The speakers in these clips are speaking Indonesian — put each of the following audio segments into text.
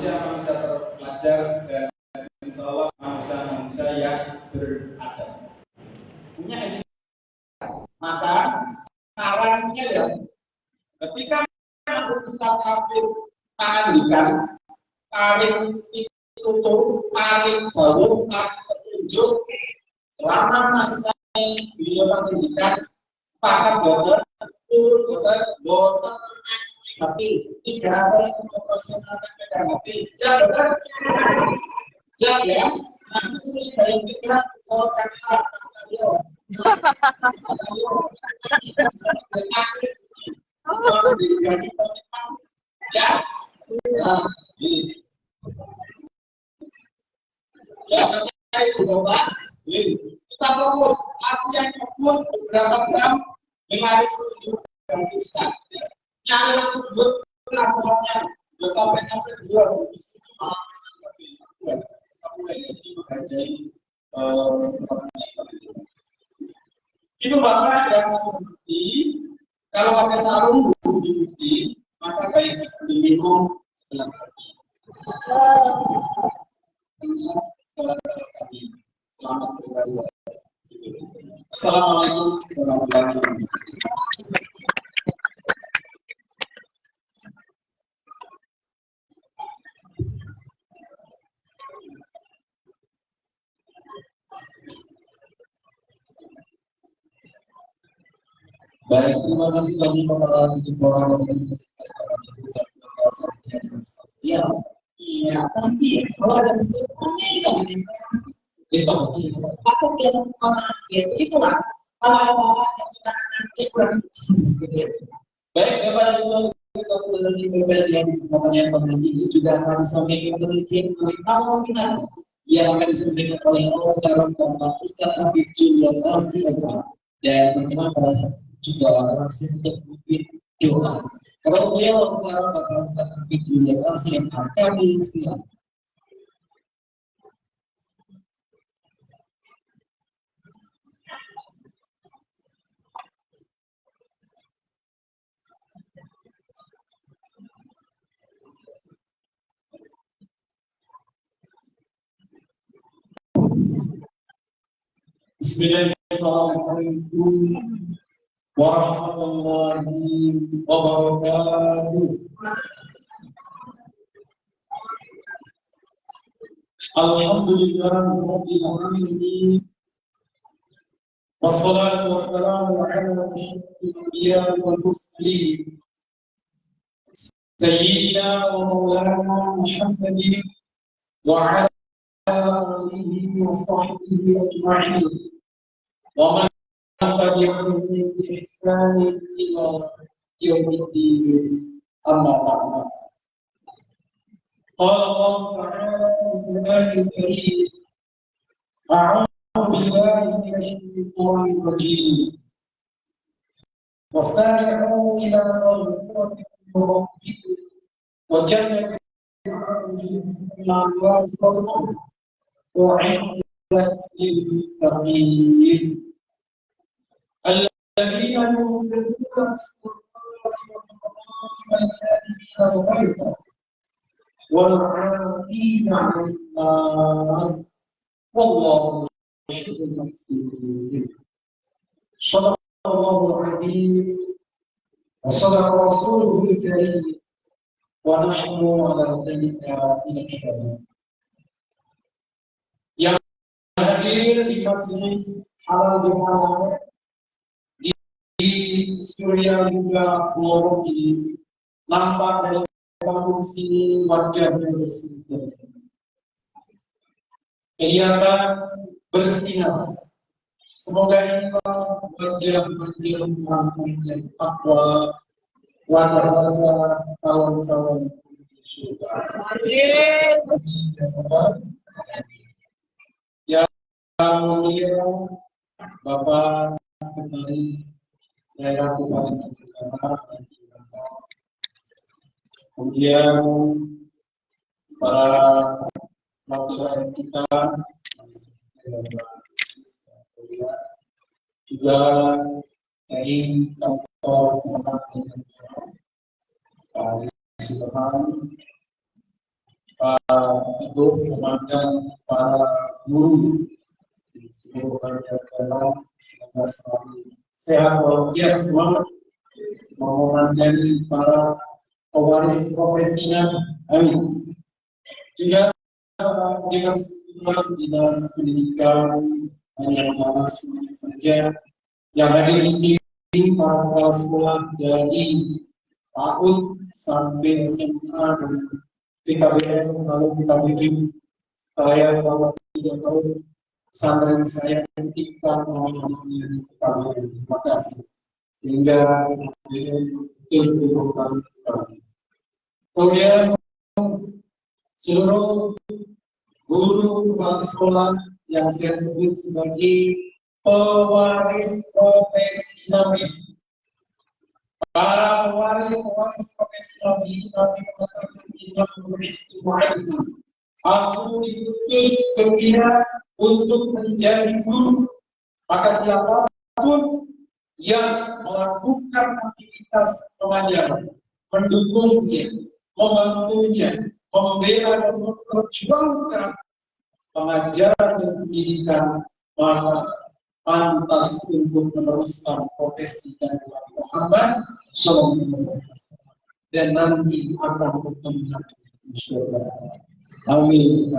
manusia terpelajar dan insya Allah manusia yang beradab. Punya ini. Maka sarannya ya, ketika Ustaz Kafir tangan tarik tutup, tarik bawah, tarik petunjuk, selama masa beliau pendidikan sepakat boten, turun boten hati, tidak ada yang mempersoalkan pegang hati. Siap boten? Siap ya? Nanti ini dari kita soal kamera ya. Nah, ini. Ya, itu Bapak. Kita fokus, latihan fokus beberapa jam, 5.000 dari Ustaz. Yang fokus langsungnya, mereka berdua bisa itu Bapak yang seperti kalau pakai sarung dicuci, maka baiknya diminum setelah kaki. Selamat berbuka. Assalamualaikum warahmatullahi wabarakatuh. Baik, terima kasih bagi para orang sosial. Iya, pasti. Kalau ada pasal yang itulah kalau yang sudah nanti kurang baik, Bapak dan Ibu, kita mengalami beberapa yang disebutkan peneliti juga akan disampaikan penelitian mengenai kita yang akan disampaikan oleh orang Bapak Ustaz Habib Julian Arsiada dan berkenan pada juga langsung untuk memimpin doa. Kalau beliau orang Bapak Ustaz Habib Julian Arsiada kami siap. Bismillahirrahmanirrahim. Warahmatullahi wabarakatuh. Alhamdulillahirabbil alamin. Wassalatu wassalamu ala asyrafil anbiya'i wal mursalin. Sayyidina wa maulana Muhammadin wa ala alihi wa sahbihi ajma'in. Wa man tabi'ahum bi ihsan ila yaumiddin. Amma ba'd. Qala Allah ta'ala fil Qur'anil Karim. A'udzu billahi minasy syaithanir rajim. Wasari'u ila maghfiratin min rabbikum wa jannatin 'arduha as-samawati wal ardu u'iddat lil muttaqin alladhina yunfiquna fis-sarra'i wal dharra'i والعافين عن الناس والله يحب المحسنين. صدق الله العظيم وصدق رسوله الكريم ونحن على ذلك من الشهداء. Yang hadir di majelis halal bihalal di Surya juga Pulau di nampak dari kampung sini wajahnya bersih. Kelihatan bersinar. Semoga iman wajah-wajah mampu menjadi takwa, wajah-wajah calon-calon surga. Yang mulia Bapak Sekretaris Daerah Kabupaten Jakarta, kemudian para wakil kita juga dari kantor Pak Sulaiman, Ibu, komandan, para guru di seluruh Jakarta, semoga selalu sehat walafiat semua, mengomandani para pewaris profesinya, amin. Juga dinas pendidikan yang semuanya saja yang hadir di sini, para kepala sekolah dari PAUD sampai SMA dan PKBM, lalu PKBM, saya selama 3 tahun pesantren saya ketika mengalami di PKBM. Terima kasih. Sehingga betul-betul kami. Kemudian seluruh guru kepala sekolah yang saya sebut sebagai pewaris profesi Nabi. Para pewaris profesi Nabi mengatakan kita beristimewa itu. Aku diutus dunia untuk menjadi guru. Maka siapapun yang melakukan aktivitas pengajaran, mendukungnya, membantunya, membela dan memperjuangkan pengajaran dan pendidikan, maka pantas untuk meneruskan profesi dan Muhammad Sallallahu Alaihi Wasallam dan nanti akan bertemu di surga. Amin.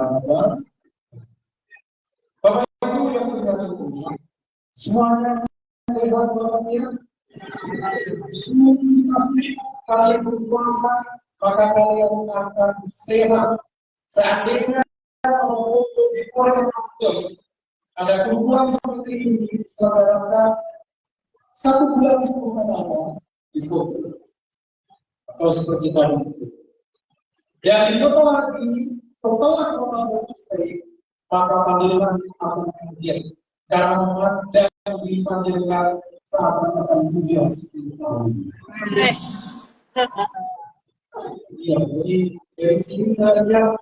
Bapak Ibu yang berbahagia, semuanya sehat walafiat. Semua pasti kalian berpuasa, maka kalian akan sehat. Seandainya untuk di bulan Ramadan ada kumpulan seperti ini, saudara, 1 bulan sebelum Ramadan di foto atau seperti tahun itu. Dan di foto lagi setelah Ramadan selesai, maka panggilan akan kemudian karena memandang di panggilan saat akan kemudian 10 tahun. Ya, jadi dari sini saja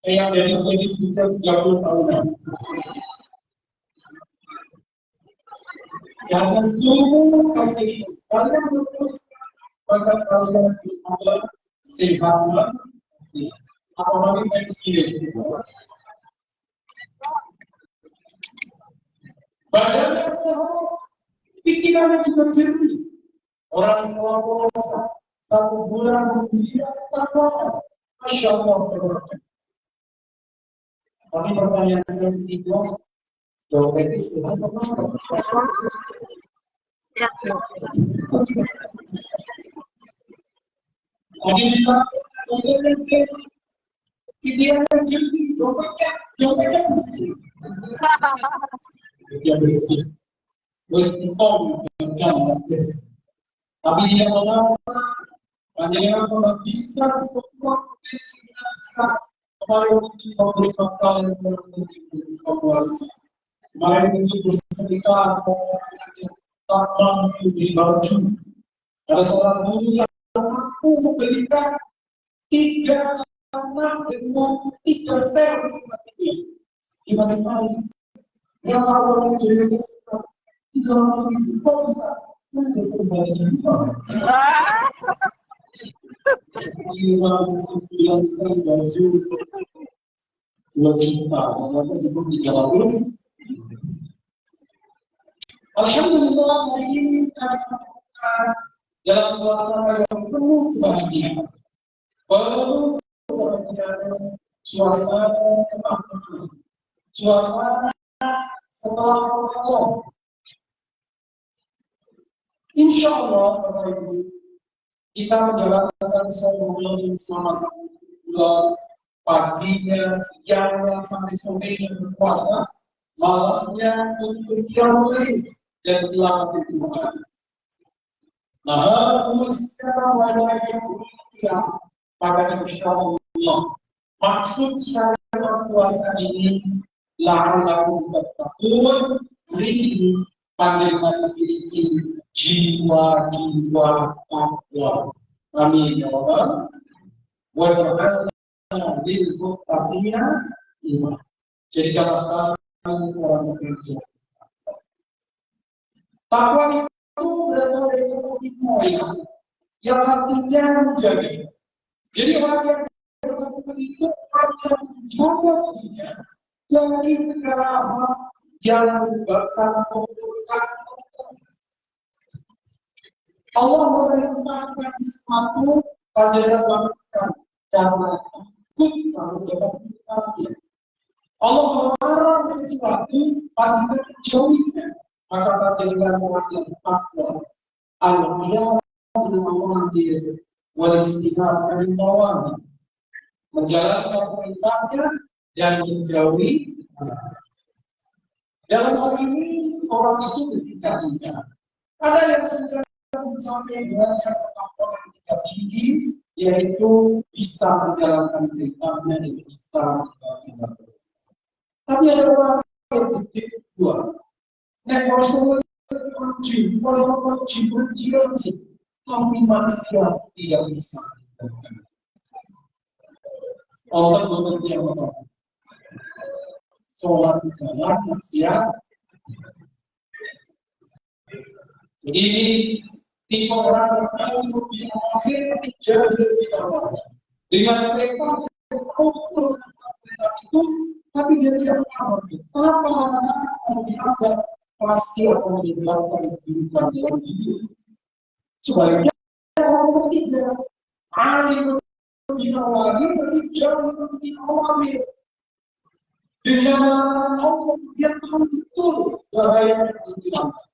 yang dari sini bisa 30 tahunan. Karena semua kasih kalian berterus, maka kalian Allah sehatlah, apalagi dari sini. Badannya sehat, pikirannya juga jernih. Orang setelah puasa 1 bulan kemudian takwa, Masya Allah. Tapi pertanyaan saya kedua, jawabannya sehat apa? Jadi pikirannya jernih, jawabannya bersih. Dia bersih. Meskipun tapi dia mengapa panjenengan menghabiskan semua potensi kita kemarin untuk memberi bekal yang berkuasa, kemarin untuk bersedekah, tak mampu beli baju. Ada seorang guru yang mampu memberikan 3 anak dengan 3 sel masing-masing. Gimana sekali? Yang awalnya jadi sekitar 30.000 besar. Ini sebenarnya ini sekali baju 2 juta, dan cukup 300. Alhamdulillah hari ini kami menemukan dalam suasana yang penuh kebahagiaan, penuh kebahagiaan, suasana ketakutan, suasana setelah Ramadan. Insya Allah, Bapak Ibu, kita menjalankan sholat selama 1 bulan, paginya, siangnya, sampai sorenya berpuasa, malamnya untuk qiyamul dan tilawah Al-Quran. Nah, sekarang pada yang berikutnya, pada insya Allah, maksud syariat puasa ini, la'allakum tattaqun, ini panjenengan memiliki jiwa-jiwa takwa. Amin ya Allah. Wa ja'alna lil muttaqina imama. Jadikanlah kami orang bekerja. Takwa itu berasal dari kata hikmah yang artinya menjadi. Jadi orang yang bertakwa itu akan menjaga dirinya dari segala hal yang menyebabkan keburukan. Allah memerintahkan sesuatu pada lakukan karena takut kalau dapat dilakukan. Allah melarang sesuatu pada jauhnya, maka jadikan orang yang takwa. Al-Qiyamah dengan dia wal-istihad al-mawani, menjalankan perintahnya dan menjauhi. Dalam hal ini orang itu ketika ada yang sudah mencapai derajat ketakwaan yang tingkat tinggi, yaitu bisa menjalankan perintahnya dan bisa menjalankan. Tapi ada orang yang titik dua, nek Rasul berjiwa, tapi manusia tidak bisa. Allah mengerti apa? Sholat jalan maksiat. Jadi tipe orang yang lebih akhir tapi jauh lebih awal. Dengan mereka itu, tapi dia tidak tahu. Kenapa anak-anak ada pasti akan dilakukan kehidupan dalam hidup. Sebaliknya orang ketiga, alim lebih awal tapi jauh lebih awal. Dengan Allah dia tahu betul bahaya yang dilakukan.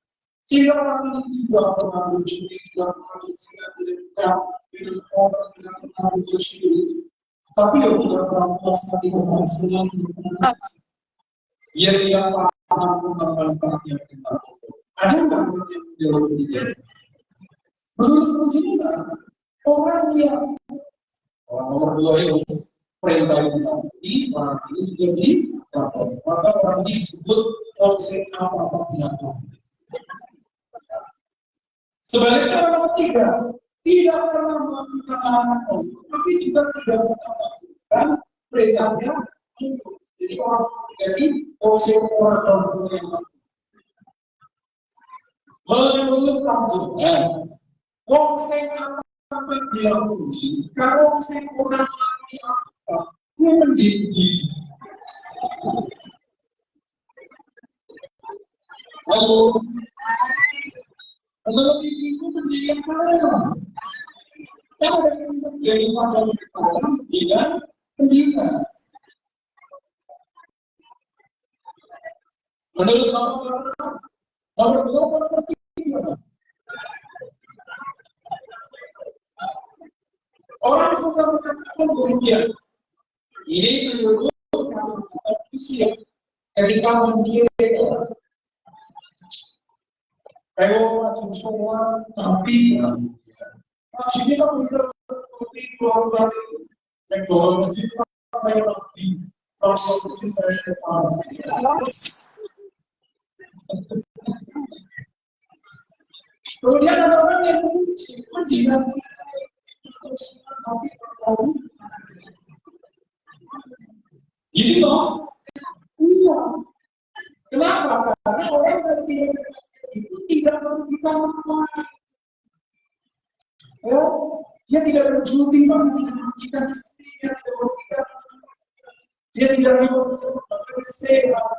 Sehingga orang ini juga pernah mencuri, tidak pernah bersikap tidak dengan orang tidak pernah bersyukur. Tapi dia tidak pernah puasa di keberhasilan dengan dia tidak paham tentang manfaat yang kita. Ada nggak yang jauh lebih? Menurut Mujina, orang yang orang nomor dua itu perintah yang di orang ini juga di maka orang ini disebut konsep apa tidak tahu. Sebaliknya orang ketiga tidak pernah melakukan hal-hal, tapi juga tidak melakukan perintahnya. Jadi orang ketiga ini konsep orang yang menurut lanjutnya konsep apa dilakukan kalau konsep orang yang apa itu mendidik. Lalu lebih itu menjadi yang kaya. Kalau dari modal alam tidak pendidikan. Menurut nomor dua ketiga. Orang suka mengatakan demikian. Ini menurut usia ketika mengira kalau semua tapi ini kan udah seperti keluarga ekonomi kayak di proses kemudian ada orang yang menguji mendidik tapi tahu jadi loh iya kenapa karena orang yang itu tidak merugikan orang lain. Ya, dia tidak berjudi, tidak merugikan istri, tidak merugikan dia tidak merugikan sehat.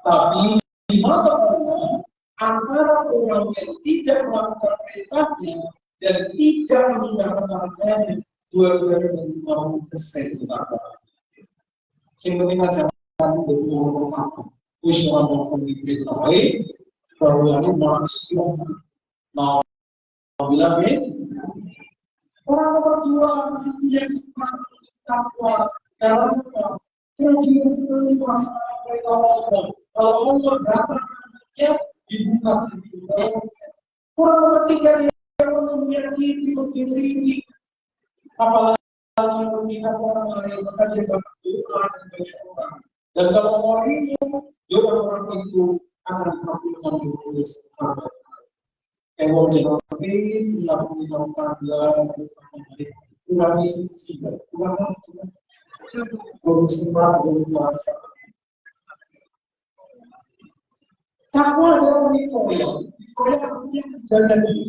Tapi di mata Allah, antara orang yang tidak melakukan perintahnya dan tidak meninggalkan hartanya, dua-duanya mau kesehatan. Yang penting aja nanti berumur apa, usia maupun diberitahu. Kalau ini manusia mau bilang orang nomor dua yang semangat takwa dalam kerugian sekali masalah Allah. Kalau Allah datangnya dibuka orang nomor tiga yang menyakiti memiliki apalagi merugikan orang lain maka dia berdoa dan banyak orang. Dan kalau orang ini doa orang itu akan mengabulkan doa sahabat. Ewo jawabin, lakukan tanggal bersama mereka. Kurang isi tidak, kurang macam. Berusaha berpuasa. Takwa adalah nikoya. Nikoya artinya menjaga diri.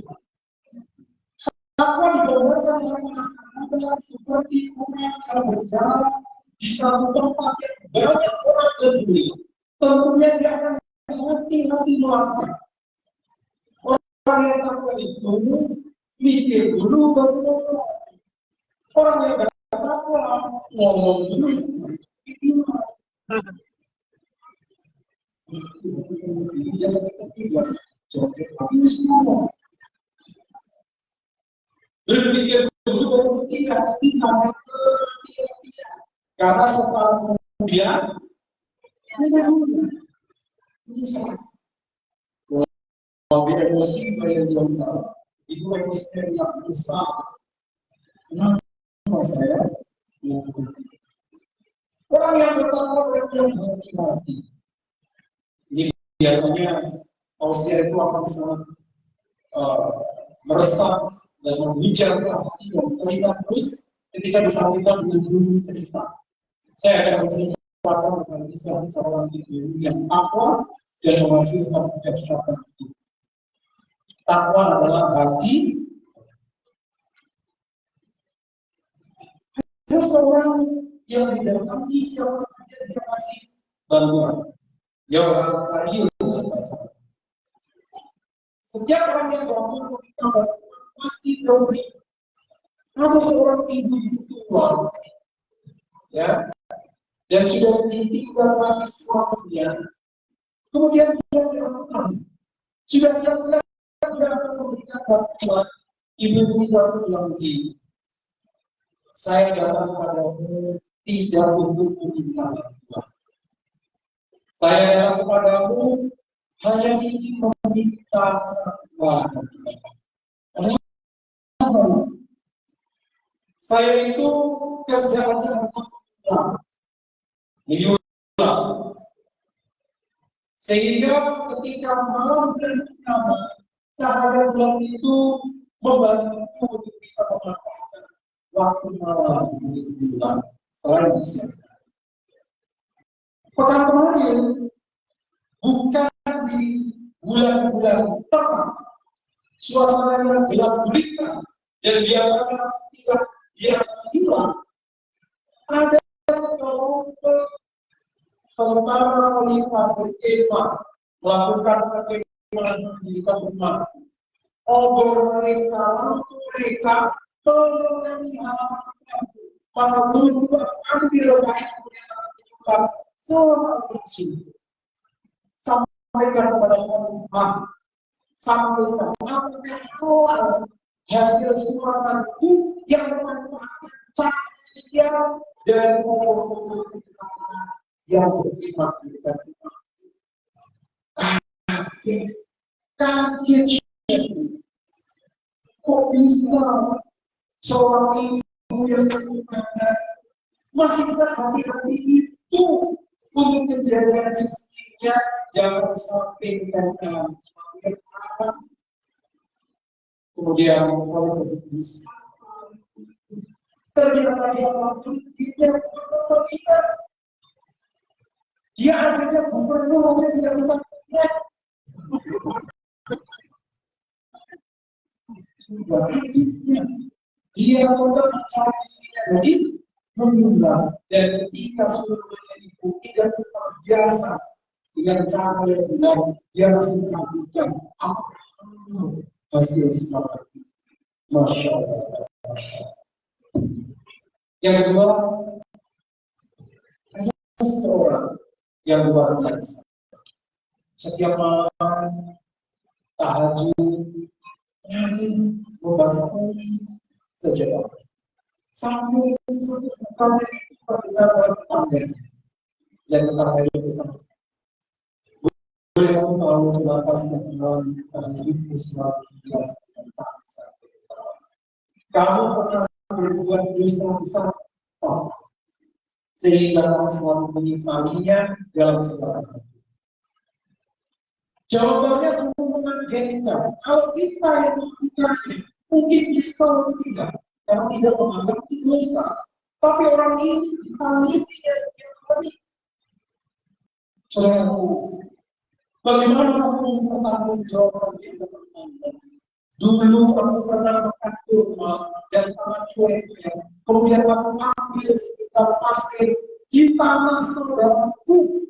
Takwa digambarkan dalam masyarakat seperti orang yang berjalan di satu tempat yang banyak orang berdiri. Tentunya dia akan hati-hati melangkah. Orang yang takwa itu mikir dulu baru ngomong. Orang yang tidak takwa ngomong dulu itu. Dia sampai ketiga, tapi semua berpikir dulu baru berpikir, tidak karena setelah kemudian bisa kalau emosi yang belum tahu itu emosi yang besar. Kenapa saya? Orang yang bertakwa yang hati-hati. Ini biasanya tausiah itu akan sangat meresap dan menghujat hati dan terlibat terus ketika disampaikan dengan bunyi cerita. Saya akan menceritakan tentang kisah seorang ibu yang takwa dan menghasilkan kehebatan itu. Takwa adalah hati. Ada seorang yang didatangi siapa saja dia kasih bantuan. Ya orang kaya setiap orang yang bangun meminta bantuan pasti memberi. Ada seorang ibu tua, ya, dan sudah ditinggal mati suaminya. Kemudian dia dilakukan. Sudah siap-siap dia akan memberikan bantuan. Ibu tua bilang begini, saya datang kepadamu tidak untuk meminta bantuan. Saya datang kepadamu hanya ingin meminta bantuan. Saya itu kerjaannya menyulam, sehingga ketika malam dan pertama cahaya bulan itu membantu untuk bisa memanfaatkan waktu malam untuk bulan selain siang. Pekan kemarin bukan di bulan-bulan terang, suasananya gelap gulita dan biasanya tidak biasa hilang. Ada sekelompok tentara wanita berkemah melakukan perkemahan di rumah. Obor mereka, lampu mereka, pemenangi halaman kampung. Para guru ambil kain kemudian semua berlangsung. Sampaikan kepada Allah, sampaikan apakah awal hasil suaraku yang memanfaatkan cahaya dari pokok-pokok yang bersifat tidak kaget. Kok bisa seorang ibu yang beribadah masih sehati-hati itu untuk menjaga istrinya jangan sampai dan kemudian kalau bisa ternyata dia waktu tidak kita dia akhirnya gubernur tidak bisa dia tidak mencari istrinya jadi menunda dan ketika sudah menjadi bukti dan terbiasa dengan cara yang benar dia masih melakukan apa hasil semangat. Masya Allah. Yang kedua, ada seorang yang luar biasa. Setiap malam tahajud, nangis, membasahi sejenak. Sampai sesekali terdengar tangga yang tetangga itu. Boleh aku tahu kenapa setiap tahajud Islam biasa tentang kamu pernah berbuat dosa besar sehingga kamu selalu menyesalinya dalam segala hal. Jawabannya sungguh mengagetkan. Kalau kita yang melakukannya, mungkin bisa atau tidak, karena tidak menganggap itu dosa. Tapi orang ini ditangisinya setiap hari. Saudaraku, bagaimana kamu mempertanggungjawabkan dia dengan Anda? Dulu aku pernah makan kurma dan tangan cueknya. Kemudian aku ambil sekitar pasir di tanah saudaraku.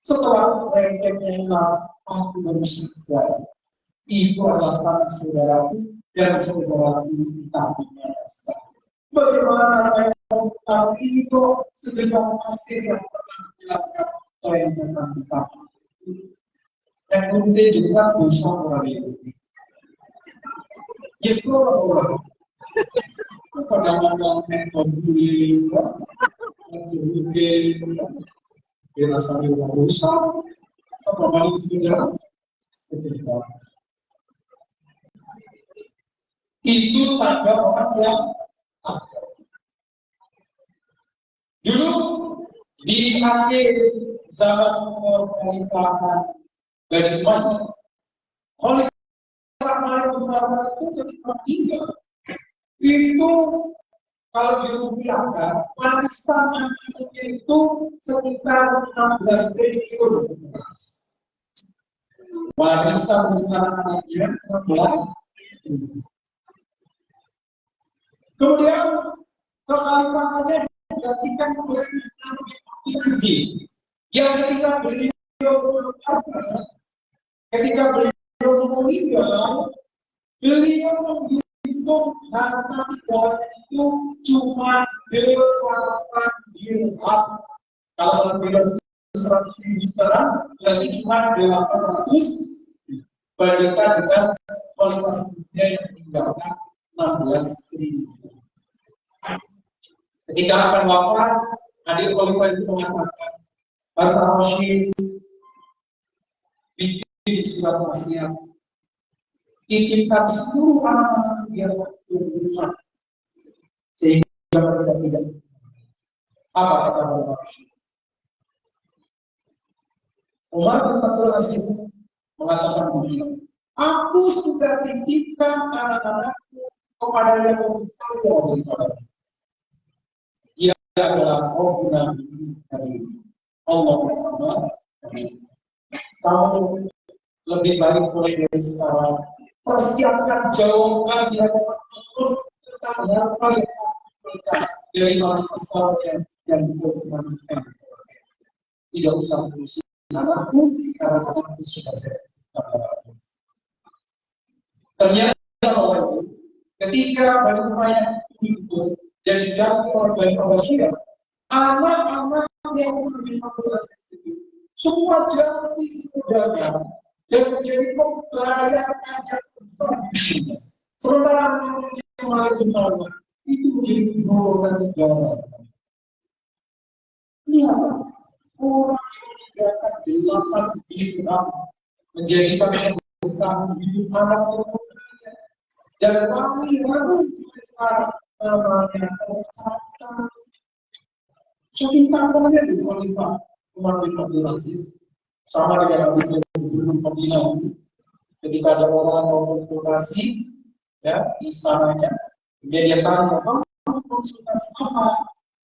Setelah lengketnya hilang, aku bersyukur. Itu adalah tanah saudaraku dan saudaraku tahunya. Bagaimana saya tahu itu sebelum pasir yang pernah dilakukan oleh tentang kita. Dan kemudian juga dosa orang itu. Yesus orang kadang-kadang menghubungi, dirasai orang dosa, apa balik segera, seketika. Itu tanda orang yang takut. Dulu di akhir zaman kekhalifahan Bani Umayyah, khalifah itu ketika meninggal, itu kalau dirupiahkan, warisan itu sekitar 16 triliun. Warisan anak-anaknya 16 triliun. Kemudian kekhalifahannya digantikan oleh Abdul Aziz, yang ketika beliau meninggal, beliau menghitung harta negara itu cuma 8 dirham. Kalau satu dirham itu 100.000 sekarang, berarti cuma 800 bandingkan dengan kualitas dunia yang meninggalkan 16 triliun. Ketika akan wafat, hadir khalifah itu mengatakan, harta Rasyid bikin surat wasiat, titipkan seluruh anak-anak yang berumur, sehingga mereka tidak. Apa kata Bapak Rasyid? Umar bin Abdul Aziz mengatakan begini, aku sudah titipkan anak-anakku kepada yang lebih kaya daripada dia adalah Rabbuna dari Allah Muhammad. Kamu lebih baik mulai dari sekarang persiapkan jawaban di hadapan Allah tentang harta yang mereka dari mana asalnya dan bagaimana. Tidak usah berusaha anakku karena anakku sudah sehat. Ternyata ketika Bani Umayyah itu dan diganti oleh Bani Abbasiyah, anak-anak yang menerima proses itu semua jadi saudagar dan menjadi pembayar pajak besar. Sementara anak yang malah itu menjadi golongan negara. Lihat, orang yang meninggalkan 8 dirham menjadikan kebutuhan hidup anak orang dan kami harus sekarang namanya tercatat. Saking tampaknya di khalifah Umar bin Abdul Aziz sama dengan Abu Bakar Madinah ketika ada orang mau konsultasi ya di istananya, kemudian dia tanya, kamu konsultasi apa?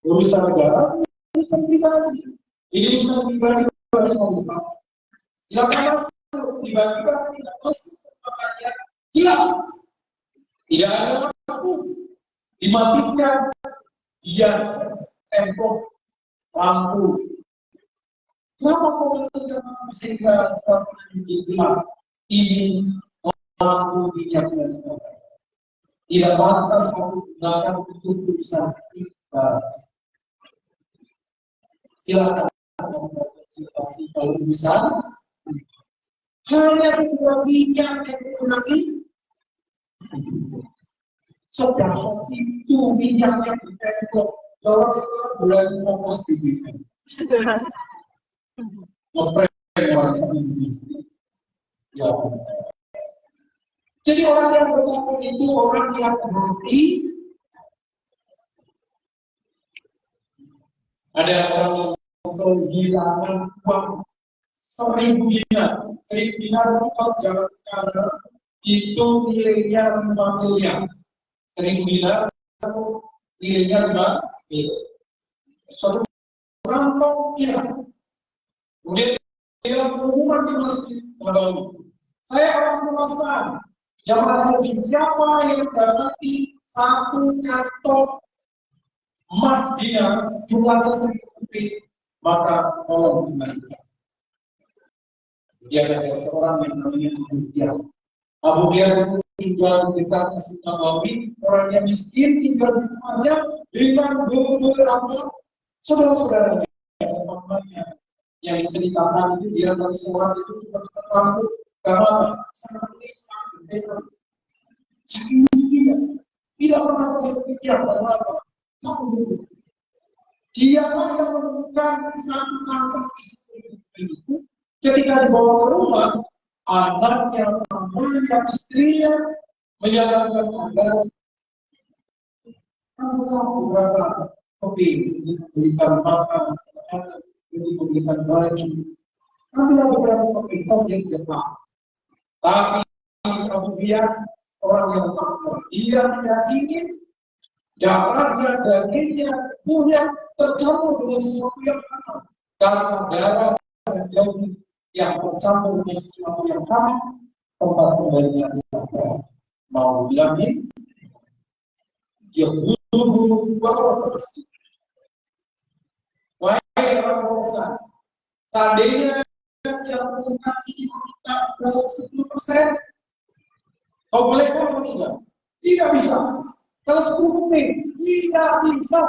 Urusan negara, urusan pribadi. Ini urusan pribadi harus membuka. Silakan masuk, tiba-tiba tidak masuk, makanya hilang. Tidak ada waktu, dimatikan dia tembok lampu. Kenapa kau tidak mampu sehingga suasana ini gelap? Ini lampu dinyalakan. Tidak pantas aku gunakan untuk urusan kita. Silakan konsultasi kalau bisa. Hanya sebuah minyak yang digunakan. Sedangkan itu minyak yang ditembok dalam bulan fokus diberikan. Memperbaiki Indonesia. Ya. Jadi orang yang bertakwa itu orang yang mengerti. Ada orang yang kehilangan uang 1.000 dinar. 1.000 dinar kalau zaman sekarang itu nilainya 5 miliar. 1.000 dinar nilainya 5 miliar. Suatu kantong ya. Kemudian dia pengumuman di masjid Nabawi. Saya orang penguasaan. Jamaah haji, siapa yang mendapati satu kantong emas dia jumlahnya 1.000 keping, maka tolong kembalikan. Dia ada seorang yang namanya Abu Dhiyah. Abu Dhiyah itu tinggal di dekat Masjid Nabawi, orangnya miskin, tinggal di rumahnya dengan beberapa saudara-saudaranya, teman-temannya. Yang diceritakan itu dia dari sholat itu cepat-cepat rambut, karena sangat Islam, berbeda. Saking miskin, tidak pernah berpikir bahwa kamu dulu. Dia yang menemukan satu kantong itu ketika dibawa ke rumah, anaknya, mamanya, istrinya menyarankan agar kamu tahu berapa keping untuk memberikan makan, untuk memberikan baju. Ambillah beberapa keping, kamu yang tidak tahu. Tapi Abu Dhiyah orang yang takwa, dia tidak ingin darahnya, dagingnya, punya tercampur dengan sesuatu yang haram. Karena darah dan daging yang tercampur dengan sesuatu yang haram, tempat kembalinya adalah mau bilang ini, dia buru-buru bawa ke masjid. Wahai orang dosa, seandainya yang menggunakan ini kita dalam 10%, kau boleh atau tidak? Tidak bisa. Kalau 10 keping, tidak bisa.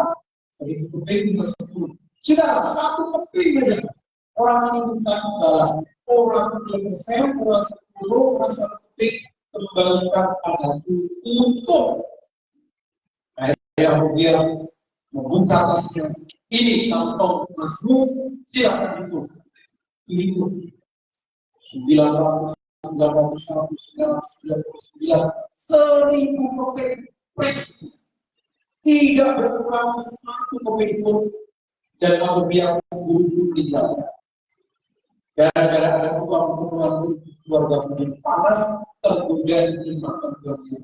1.000 keping ke 10. Sudah, 1 keping saja. Orang ini bukan dalam. Orang 10%, orang 10, orang 1 keping, kembalikan padaku untuk. Akhirnya dia membuka tasnya. Ini kantong emasmu, silakan itu. Itu 900, 1.000 keping presis, tidak berkurang 1 keping pun, dan Abu Dhiyah buru-buru meninggal. Gara-gara ada uang keluarga menjadi panas, tergoda dimakan keluarga.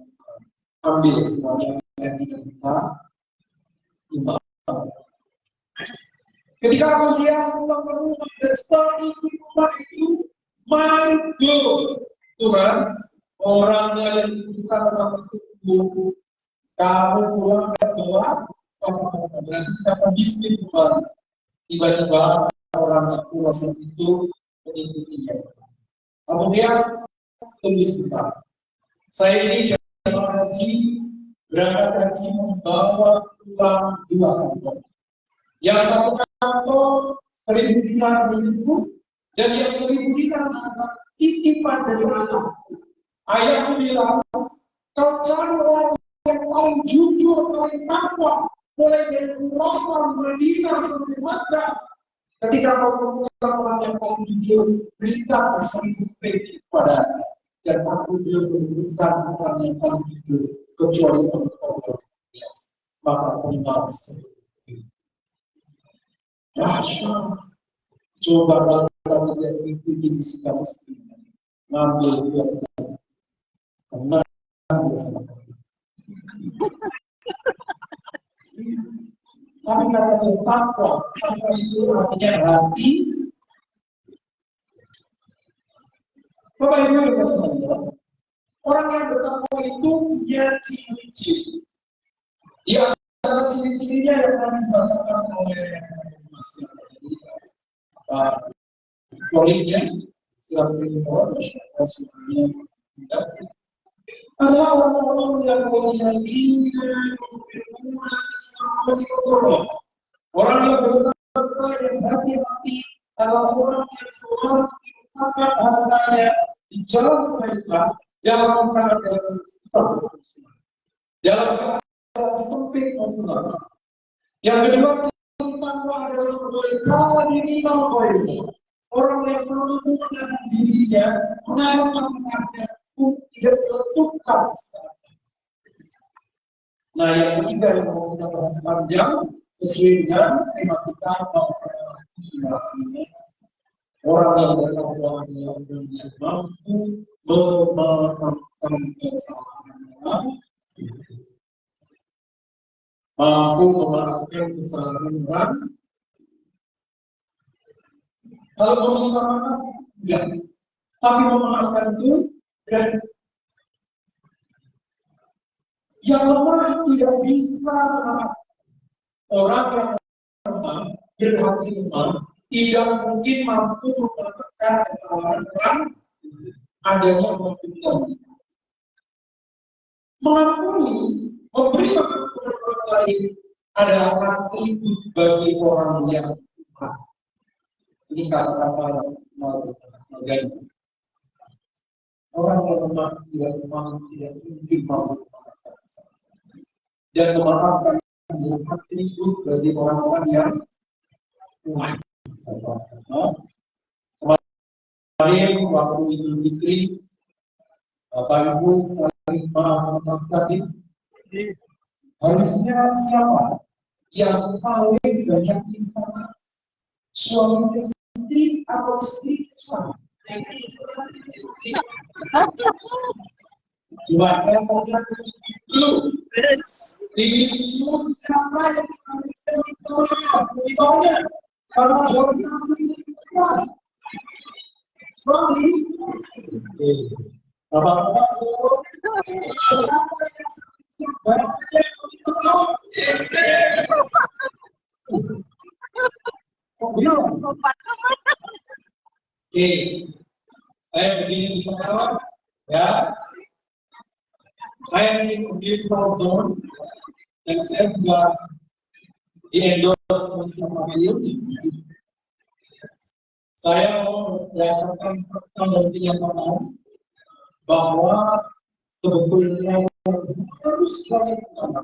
Ambil semuanya, saya tidak bisa imbang. Ketika Abu Dhiyah pulang ke rumah dan setelah isi rumah itu, my God, Tuhan, orangnya yang dibutuhkan orang itu, kamu pulang ke bawah, berarti kita bisnis kembali. Tiba-tiba orang Rasul itu mengikutinya. Abu Dhiyah tulis sebentar. Saya ini jemaah haji, berangkat haji membawa uang 2 kantong. Yang 1 kantong 1.000 dinar milikku, dan yang 1.000 dinar adalah titipan dari anak. Ayahku bilang, kau cari orang yang paling jujur, paling takwa, mulai dari Rasul Madinah sampai Makkah. Ketika kau menemukan orang yang paling jujur, berikan 1.000 keping kepada, dan aku belum menemukan orang yang paling jujur kecuali Allah. Maka terima kasih. Dahsyat. Coba kalau menjadi itu di sikap miskin, ngambil uang, karena bersama. Tapi kalau takwa, takwa itu artinya hati. Bapak Ibu yang bersahabat, orang yang bertakwa itu punya ciri-ciri. Di antara ciri-cirinya yang kami bacakan oleh Mas Poliknya, surat kedua, Rasulullah adalah orang-orang yang orang yang bertakwa yang hati-hati adalah orang yang selalu menginfakkan hartanya di jalan mereka dalam keadaan susah, dalam keadaan sempit maupun lapang. Yang kedua, takwa adalah berkala diri ini. Orang yang mampu menahan dirinya, menahan amarahnya, tidak tertukar. Nah, yang ketiga yang mau kita bahas panjang sesuai dengan tema kita ini, orang yang bertakwa adalah orang yang mampu memaafkan kesalahan, mampu memaafkan kesalahan orang. Kalau meminta maaf, enggak. Tapi memaafkan itu dan Yang lemah tidak bisa memaafkan. Orang yang lemah, berhati lemah, tidak mungkin mampu memaafkan kesalahan orang adanya kemungkinan. Mengampuni, memberi maaf kepada orang lain adalah atribut bagi orang yang lemah. Ini kata-kata mengganti. Orang yang lemah tidak mungkin mampu memaafkan kesalahan. Dan memaafkan adalah atribut bagi orang-orang yang kuat. Kemarin waktu Idul Fitri, Bapak Ibu saling memaafkan. Harusnya siapa yang paling banyak minta maaf? Suami istri atau istri suami? Coba saya mau lihat dulu. Dirimu siapa yang paling sering tolak? Ditolak. Kalau dosa tidak. Suami. Bapak-bapak, siapa yang banyak ditolak? Oke, saya begini di bawah, ya. Saya ini virtual zone dan saya juga di endorse bersama beliau. Saya mau berdasarkan fakta dan kenyataan bahwa sebetulnya harus banyak utama.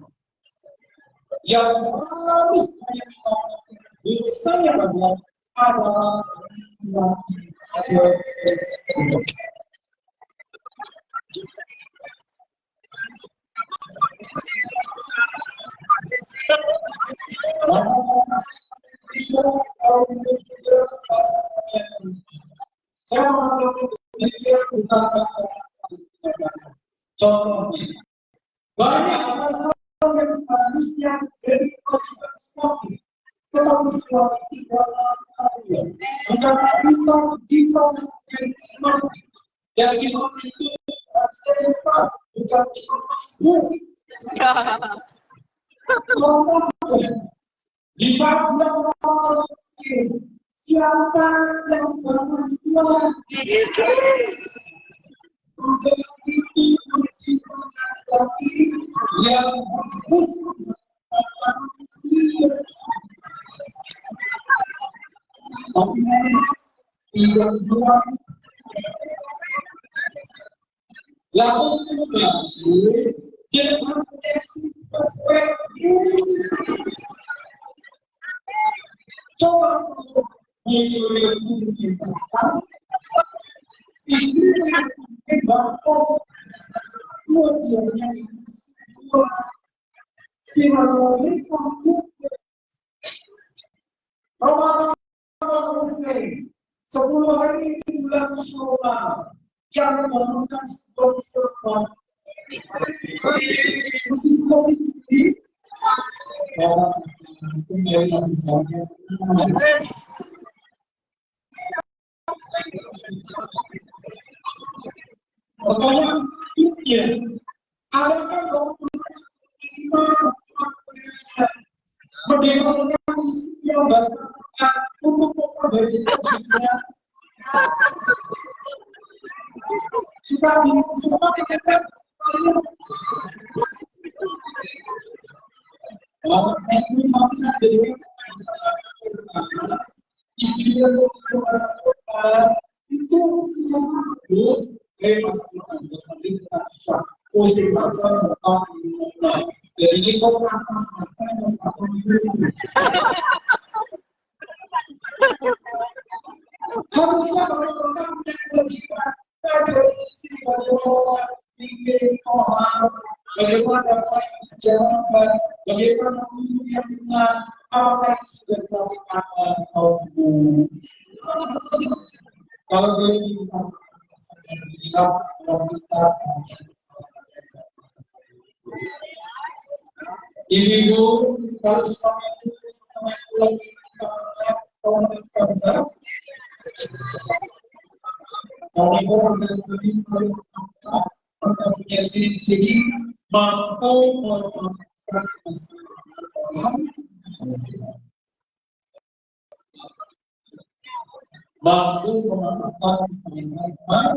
Yang harus banyak utama dosanya adalah saya mau contohnya banyak hal-hal yang seharusnya jadi kewajiban suami, tetapi suami tidak melakukannya. Karena kita menjadi imam, dan imam itu harusnya lupa, bukan imam masbuk. Contohnya, di saat bulan Ramadan siapa yang bangun Tuhan? Bukan itu menciptakan lagi yang bagus tidak jual lalu kembali jangan proteksi perspektif. Coba mencuri mungkin istri yang bakal kemudiannya dimana kamu Ramadan Muslim 10 hari bulan Syawal yang memerlukan sebuah meskipun istri kembali bicaranya pertanyaan selanjutnya, adakah mendengarkan istri yang baca untuk memperbaiki dirinya? Sudah semua dikatakan ini masa jadi istri yang berkata itu bisa sampai posisi macam jadi ini kok macam harusnya orang yang berkata jadi istri bagaimana bikin orang bagaimana jawaban bagaimana yang benar apa yang sudah dilakukan atau kalau dia minta ibu kalau suami itu sama pulang kalau orang yang punya ciri-ciri mampu melakukan kesalahan, mampu melakukan kesalahan,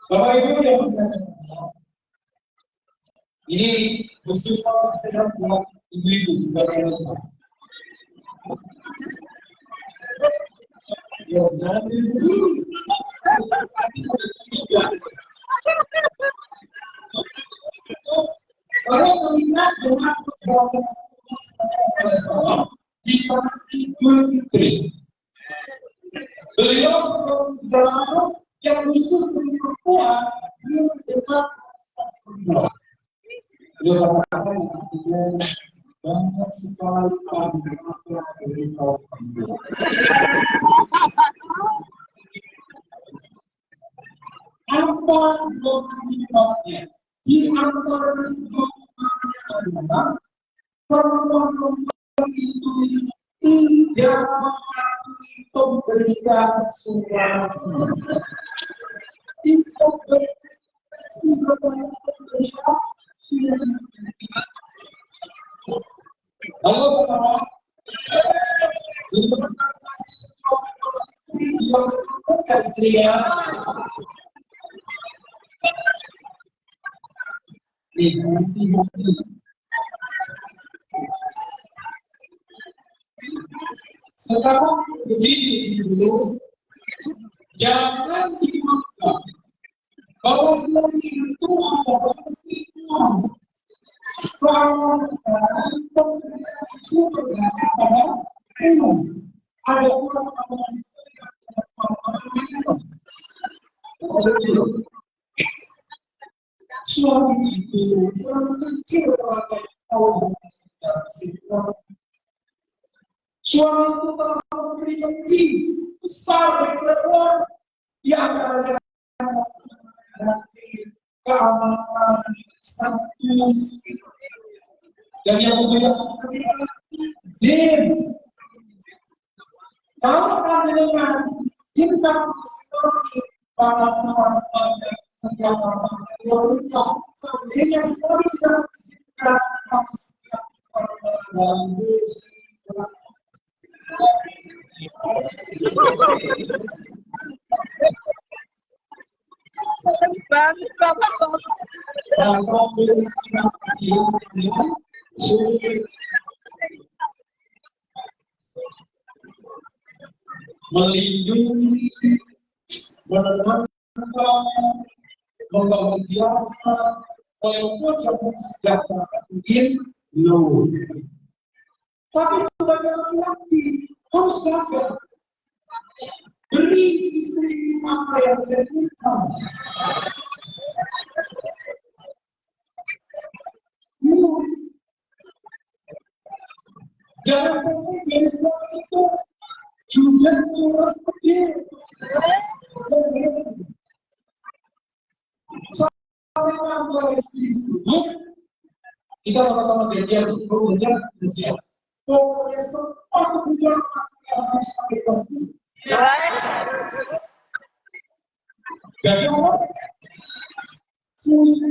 Bapak Ibu yang berbahagia, ini khususnya sedang buat ibu-ibu bagaimana? Ya, jangan dulu. Saya melihat dengan beberapa di saat Idul Fitri. Beliau dalam yang khusus perempuan yang dekat perempuan. Beliau katakan artinya banyak sekali panggilan dari kaum perempuan. Apa motivasinya? Di antara semua adalah perempuan itu tidak mengakui pemberian suara. Tidak berekspresi kepada pemberian suara. Halo teman-teman. Jadi masih sesuatu istri yang bukan istri ya. Hati-hati. Sekarang begini dulu, jangan dimakan bahwa suami itu adalah sikap selama pemberian sumber pada umum. Ada orang-orang yang suami itu yang kecil pada kaum sikap. Suami itu telah memberi lebih besar daripada di antaranya keamanan, status, dan yang membedakan adalah izin. Kalau dengan bintang seperti para penonton dan setiap orang yang sebenarnya sekali tidak mengizinkan setiap orang dalam musik. Melindungi, menenangkan, membahagiakan, walaupun yang sejahtera mungkin low. Tapi sebagai laki-laki harus jaga, beri istri apa yang dia inginkan. Jangan sampai dari semua itu juga seperti sama istri kita sama-sama gajian, gajian. Pokoknya semua kebutuhan yang harus kami penuhi. Jadi apa? Susu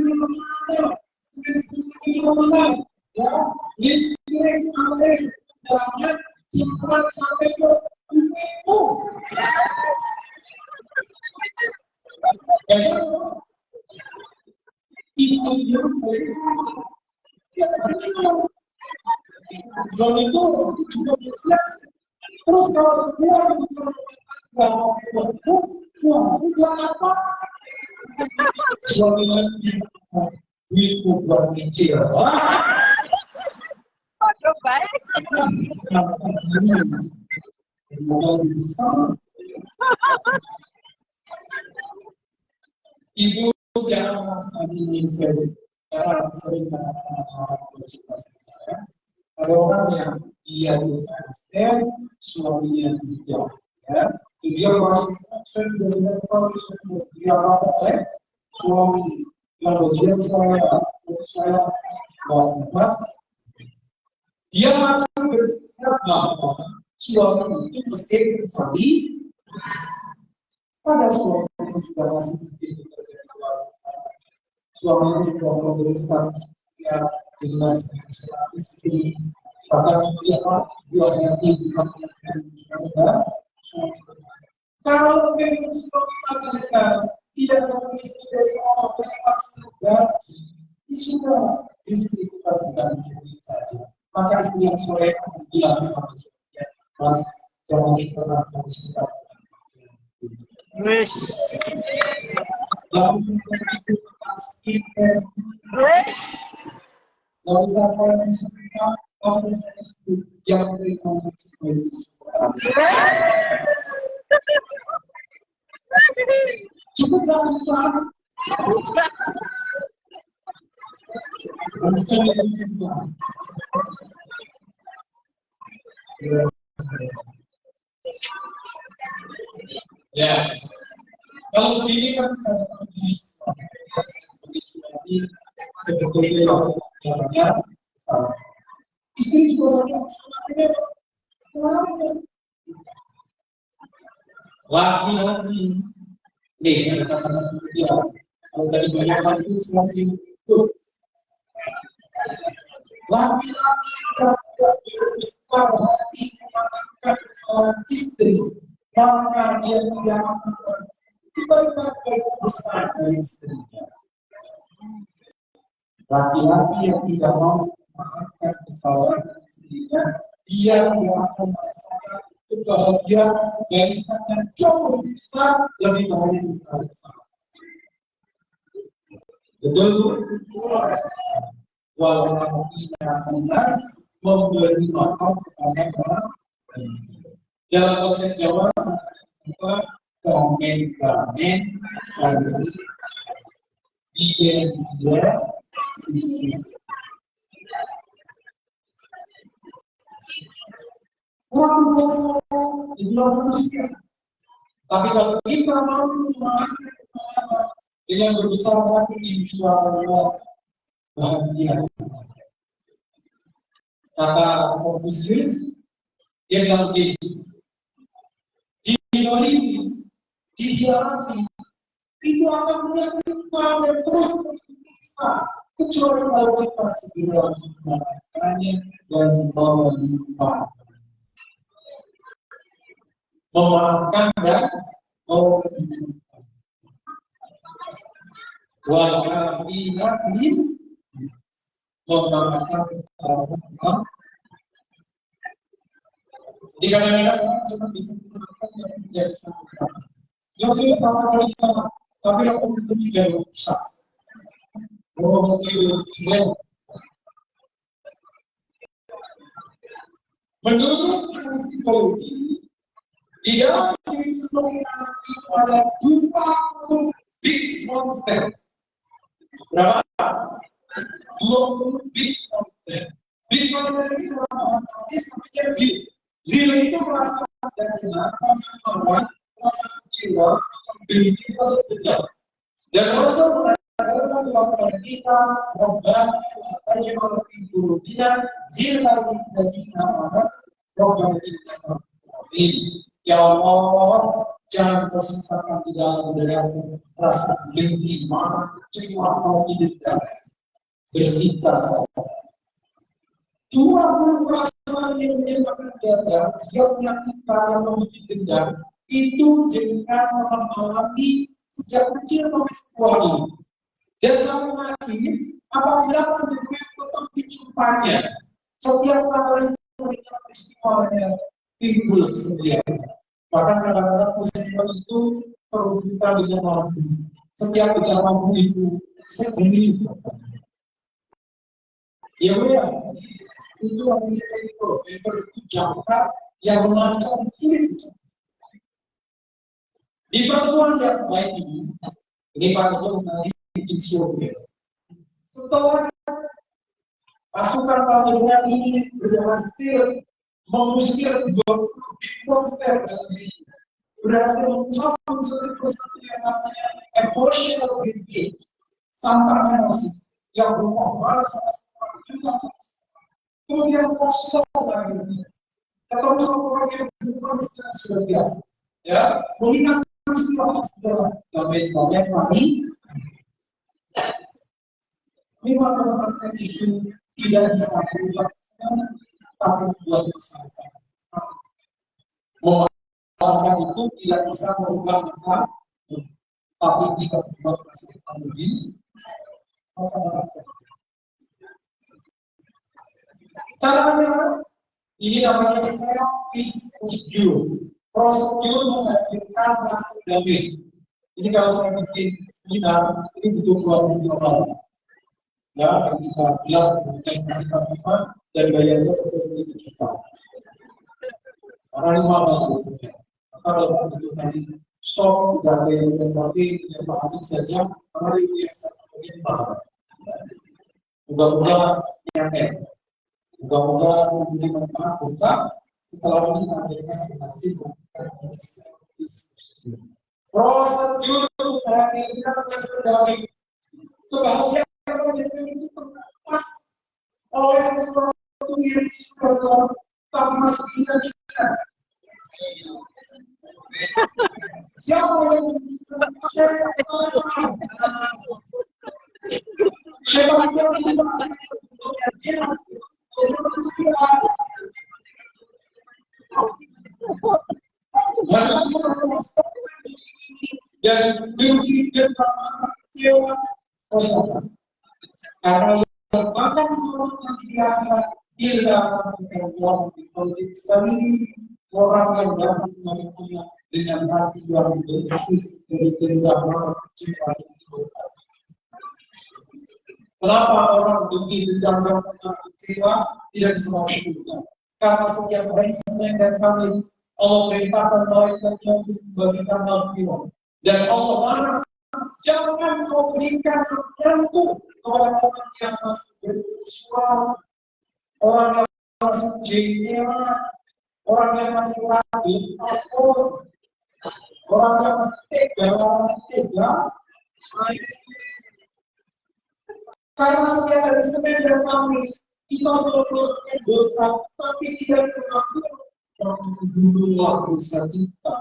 mana? Ya, listrik air, jangan cepat sampai ke itu. Jadi apa? Istrinya John itu juga bisa. Terus kalau semua nggak mau itu, udah apa? Suaminya itu buat kecil. Oh, baik. Ibu jangan merasa diinginkan karena sering mengatakan orang bercinta saya. Ada orang yang dia juga asisten, suaminya tidak, ya. Dia masih absen dari level dia apa suami kalau dia saya bahwa dia masih berpikir bahwa suami itu mesti mencari pada suami itu sudah masih bekerja di luar, suami itu sudah memberi status ya jelas dengan istri, bahkan dia dua hati bukan kalau memang suami mereka tidak memiliki istri dari orang yang pasti gaji, sudah istri kita bukan milik saja. Maka istri yang soleh bilang sama dia, Mas, jangan pernah bersikap. Wes. Langsung bersikap skincare. Wes. Lalu siapa yang bisa kita langsung istri yang terima mencintai cukup langsung. Ya, kalau begini kan sebetulnya namanya istri juga banyak laki-laki. Nih, ada kata-kata dia. Kalau tadi banyak lagi selesai itu. Laki-laki yang tidak berbesar hati memaafkan kesalahan istri, maka dia tidak akan tiba-tiba besar dari istrinya. Laki-laki yang tidak mau memaafkan kesalahan istrinya, dia tidak akan merasakan kebahagiaan kebaikan yang jauh lebih besar, lebih baik dari kesalahan. Betul? Walaupun tidak mudah memberi maaf kepada orang dalam konsep Jawa kita komen dari dia orang biasa itu manusia. Tapi kalau kita mau memaafkan kesalahan dengan berbesar hati, insya Allah bahagia. Kata Konfusius, dia bilang begini, didolimi, dihianati, itu akan menyakitkan dan terus menyiksa, kecuali kalau kita segera memaafkannya dan memaafkan. Memaafkan dan memaafkan. Walaupun memaafkan kesalahan. Jadi kadang-kadang orang cuma bisa memaafkan yang tidak bisa memaafkan. Yang sudah sama kali tapi aku bertemu jauh bisa. Oh, itu jelek. Menurut psikologi, di dalam diri seseorang itu ada 20 big monster. Berapa? 20 big monster. Big monster itu bahasa namanya big. Zero itu perasaan dari perasaan lawan, perasaan kecewa, benci, perasaan dendam. Dan Rasul berdasarkan kekuatan kita membantu saja kalau itu tidak hilang dari nama program kita ini. Ya Allah, jangan kau sisakan di dalam dadaku rasa benci, marah, kecewa, kalau tidak bersihkan. Cuma perasaan yang menyesatkan dada, yang menyakitkan yang mesti dendam, itu jangan mengalami sejak kecil sampai sekolah ini. Dan sampai mati, apabila panjenengan tetap menyimpannya, setiap kali mengingat peristiwanya timbul sendiri. Bahkan kadang-kadang peristiwa itu terbuka dengan lampu. Setiap kita lampu itu segini. Ya udah. Itu artinya itu jangka yang mengancam sulit. Di pertemuan yang baik ini Pak Ketua tadi bikin survei. Setelah pasukan panjenengan ini berhasil mengusir 20 monster dari diri, berhasil mencapai satu yang namanya emotional engage, sampah emosi yang berupa balas sama seperti juga. Kemudian kosong lagi, Atau orang yang berbuat sudah biasa. Ya, mengingat peristiwa sudah damai-damai kami. Memang mengatakan itu tidak bisa berubah, tapi buat kesalahan. Mengatakan itu tidak bisa merubah masa, tapi bisa berubah masa depan lebih. Caranya ini namanya self-peace procedure. Prosedur menghadirkan masa damai. Ini kalau saya bikin seminar, ini butuh 2 orang. Ya, kita bilang bukan kasih dan bayarnya seperti itu kita. Karena 5 tahun. Maka kalau begitu tadi stop, tidak ada yang tapi yang saja, karena itu yang saya sampaikan paham. Mudah-mudahan nyampe. Mudah-mudahan memberi manfaat bukan setelah ini akhirnya hasil bukan prosedur dari kita dari kebahagiaan itu terlepas oleh sesuatu yang sudah tak masuk kita. Siapa yang bisa dan tinggi dan kecewa karena yang bahkan semua yang tidak tidak di politik sendiri orang yang dapat melakukannya dengan hati yang bersih dari kedua kecewa. Kenapa orang benci dan kecewa tidak bisa melakukan? Karena setiap hari Senin dan Kamis Allah perintahkan malaikatnya untuk membagikan al-Quran. Dan Allah larang, jangan kau berikan tertentu kepada orang yang masih bersuara, orang yang masih jengkel, orang yang masih ragu, orang yang masih tega, karena setiap hari Senin dan Kamis kita selalu dosa, tapi tidak pernah membunuh dosa kita.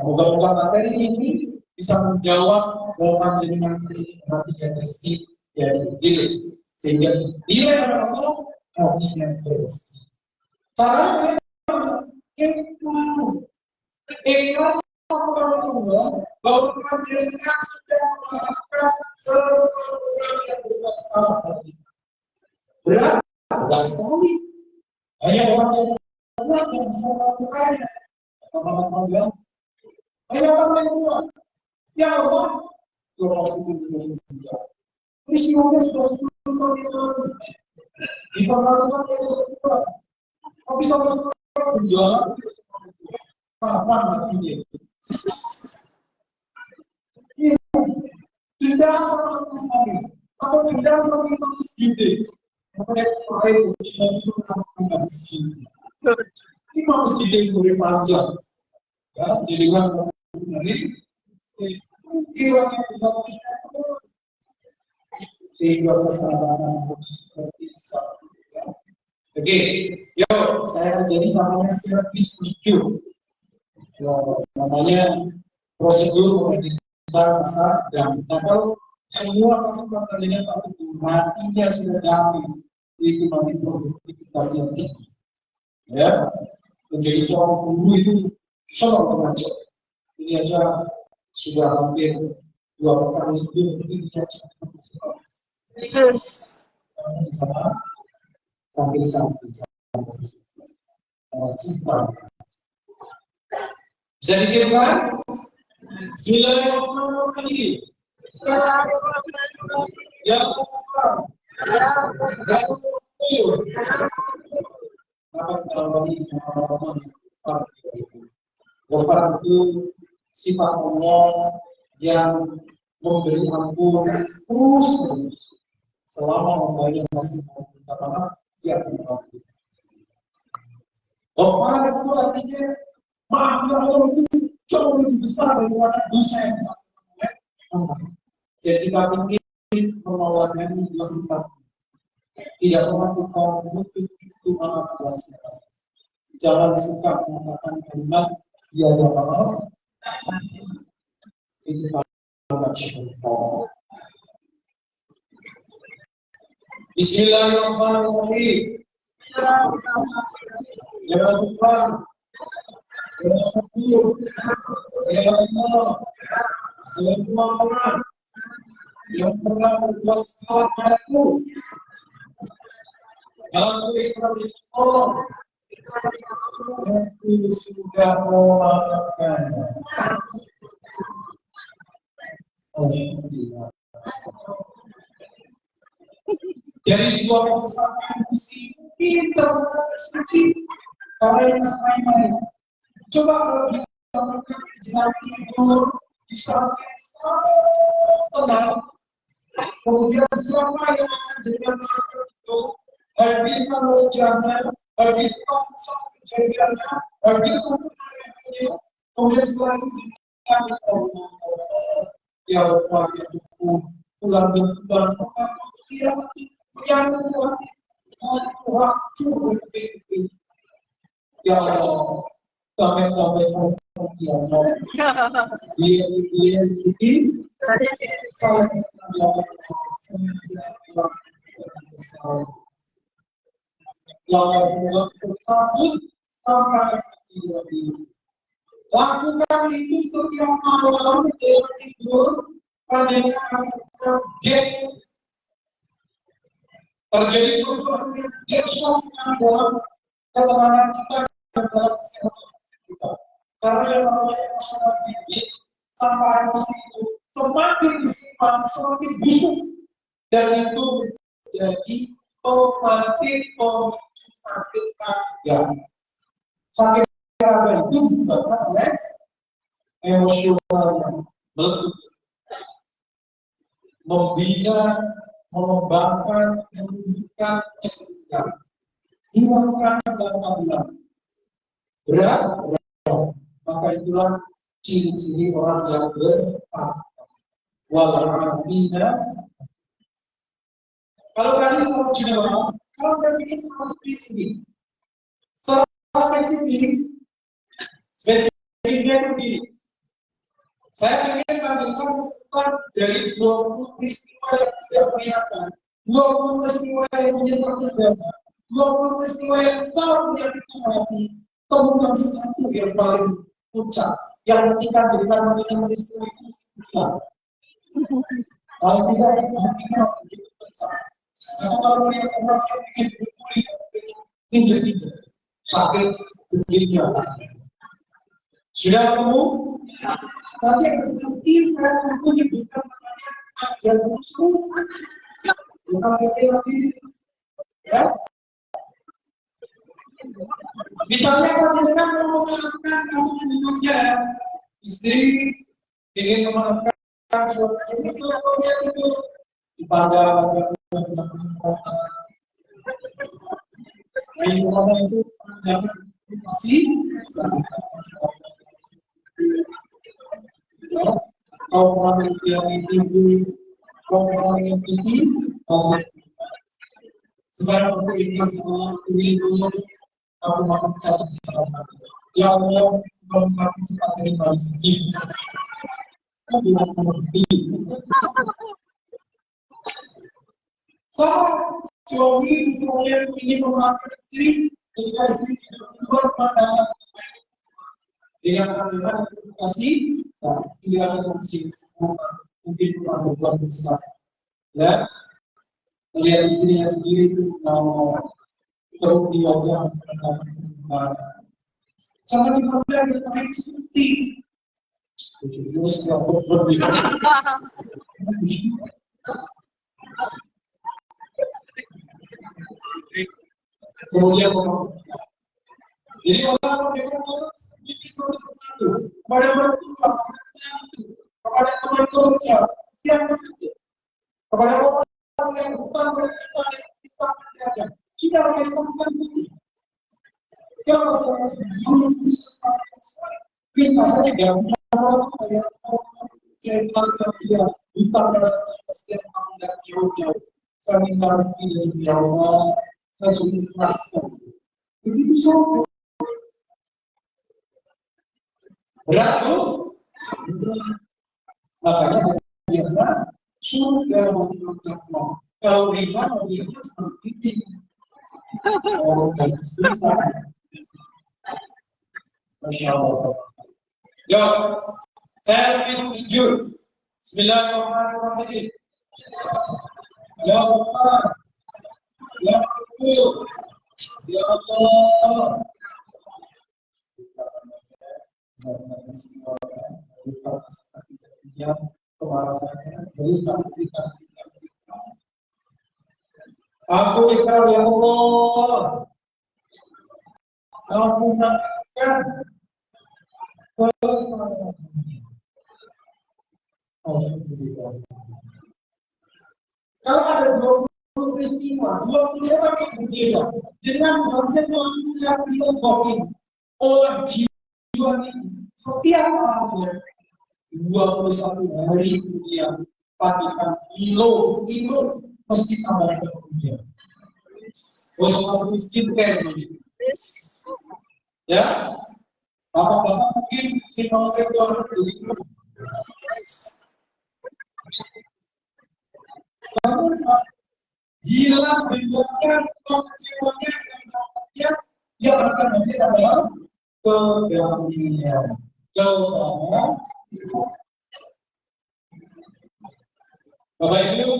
Moga-moga materi ini bisa menjawab bahwa jenengan perhatian bersih dari diri, sehingga nilai Allah hati yang bersih. Caranya ikhlas bahwa jenengan sudah melakukan semua yang berbuat salah tadi. Berat sekali. Hanya orang yang kuat yang bisa melakukannya. Teman-teman, hanya orang yang kuat. Ya Allah, peristiwanya sudah 10 tahun yang lalu. Diperlakukan oleh Tuhan. Tapi sampai sekarang berjalan, kapan nantinya? Tidak sama sekali, atau tidak sama sekali. Mereka itu tidak miskin. Ini masjid yang boleh panjang. Ya, jadi kan dari kiranya kita sehingga persahabatan seperti itu. Oke, yuk saya jadi namanya service procedure. Namanya prosedur pendidikan masa dan atau semua pasukan kalian patut matinya sudah damai itu nanti produktivitas yang tinggi. Ya, menjadi seorang guru itu sangat mengajar. Ini aja sudah hampir 2 pekan itu begini aja. Yes. Sambil bisa dikirimkan? Bismillahirrahmanirrahim. Ya Allah. Ghafar itu sifat Allah yang memberi ampun terus selama hambanya masih meminta maaf, dia akan mengampuni. Ghafar itu artinya maaf Allah itu jauh lebih besar daripada dosa yang kita lakukan. Jadi kita pikir penolakan ini dua sifat. tidak melakukan bentuk itu manapun. Jangan suka mengatakan kalimat dia adalah itu kalimat syaitan. Bismillahirrahmanirrahim. Ya Tuhan, ya Rasul, ya Allah, semua orang yang pernah berbuat salah padaku, aku ikhlas Allah, aku sudah memaafkannya. Dari dua kesamaan mungkin seperti orang yang main-main. Coba kalau kita makan jalan tidur di samping tenang, kemudian selama yang akan jadi makan itu, hadir kalau jangan, hadir konsol kejadiannya, hadir kemana-mana, kemudian setelah itu kita ya Allah ya Tuhan, pulang dan yang waktu berpikir ya Allah sampai ya Allah dia sini saya semua tersebut sampai lebih lakukan itu setiap malam tidur pada kaget terjadi perubahan yang dahsyat dalam ketenangan kita dan dalam kesehatan kita. Karena yang namanya masyarakat ini sampai emosi itu semakin disimpan, semakin busuk dan itu menjadi pemicu sakit raga. Sakit raga itu disebabkan oleh emosional yang meletup, membina, mengembangkan, menunjukkan kesedihan, hilangkan keadilan, berat, maka itulah ciri-ciri orang yang bertakwa. Walafina. Kalau tadi sama jiwa, kalau saya ingin sama spesifik, spesifiknya itu begini. Saya ingin mengambilkan bukan dari 20 peristiwa yang tidak kelihatan, 20 peristiwa yang menyesatkan dana, 20 peristiwa yang sangat menyakitkan hati, temukan satu yang paling puncak, yang ketika cerita mengenai peristiwa itu sekian. Kalau tidak, hatinya begitu pecah. Kalau melihat orang yang ingin berpulih, tinjau-tinjau, sakit begini. Sudah ketemu? Tapi yang bersaksi saya sungguh bukan namanya aja sungguh, bukan lagi ya. Misalnya pasangan mau memaafkan kasus minumnya, istri ingin memaafkan suaminya, suaminya itu dipandang wajah orang itu dapat kasih kaum orang yang tinggi, kaum orang yang tinggi, sebenarnya ini semua ini dulu aku maafkan bersama. Ya Allah, kau maafkan cepat dari manusia. Kau bilang mengerti. Suami misalnya ingin memaafkan istri, ketika istri tidak keluar pandangan dengan pandangan kasih, tidak akan mungkin mungkin pernah berbuat besar. Ya, melihat istrinya sendiri itu teruk di wajah jangan dipandang yang lain seperti terus tidak berbeda. Kemudian jadi orang yang memiliki satu persatu kepada mertua, kepada teman kerja, siapa saja, kepada orang yang bukan berkata yang bisa berada, kita melakukan sanksi. Kalau saya sebelum bisa kita saja tidak punya yang saya jelaskan dia bukan pada setiap tahun dan jauh-jauh. saya minta rezeki dari Allah, saya sudah ikhlaskan. Begitu saja. Berat tuh. Makanya dia surga mengucapkan. Kalau ringan, dia seperti ini. Oh, dan susah. Masya Allah. Yo, saya lebih setuju. Bismillahirrahmanirrahim. Ya Allah, ya Allah, ya Allah. Aku ikhlas ya Allah. Aku mengatakan kesalahan. Alhamdulillah. Kalau ada 20 peristiwa, 20 orang yang berbeda, dengan hasil yang dilakukan oleh jiwa ini, setiap harinya 21 hari kemudian, patikan kilo mesti tambah kemudian. Bosok miskin kan begitu. Ya, bapak-bapak mungkin si mau keluar dari hilang menyebabkan kekecewaan yang akan hadir adalah kedamaian. Bapak Ibu,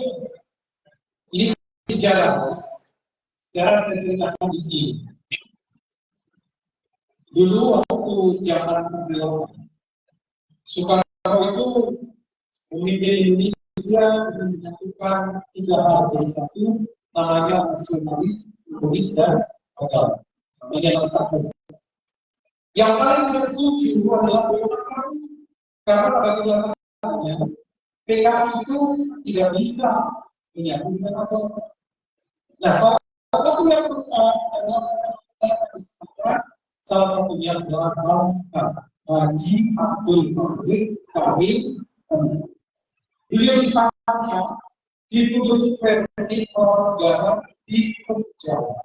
ini sejarah saya ceritakan di sini. Dulu waktu zaman beliau Soekarno itu memimpin Indonesia menyatukan 3 hal jadi satu, namanya nasionalis, egois dan agama. Namanya satu. Yang paling tidak setuju adalah PKI, karena pada kenyataannya PKI itu tidak bisa menyatukan agama. Nah, salah satunya adalah Haji Abdul Malik Kawin. Beliau ditanya, dituduh versi negara di penjara.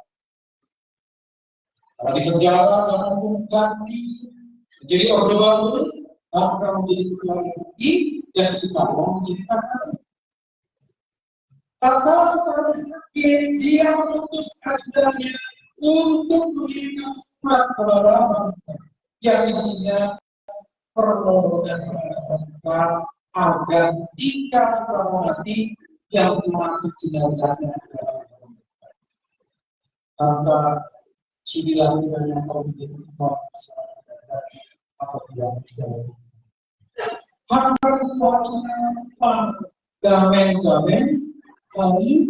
Karena di penjara jangan ganti menjadi orde baru, maka menjadi ketua MUI dan Soekarno menjadi tangan. Tatkala Soekarno sakit, dia memutus agendanya untuk mengirimkan surat kepada bangsa yang isinya permohonan kepada agar jika Soekarno mati yang mati jenazahnya maka sudah banyak kaum menjadi jenazahnya apabila dijawab. Maka Tuhan gamen kami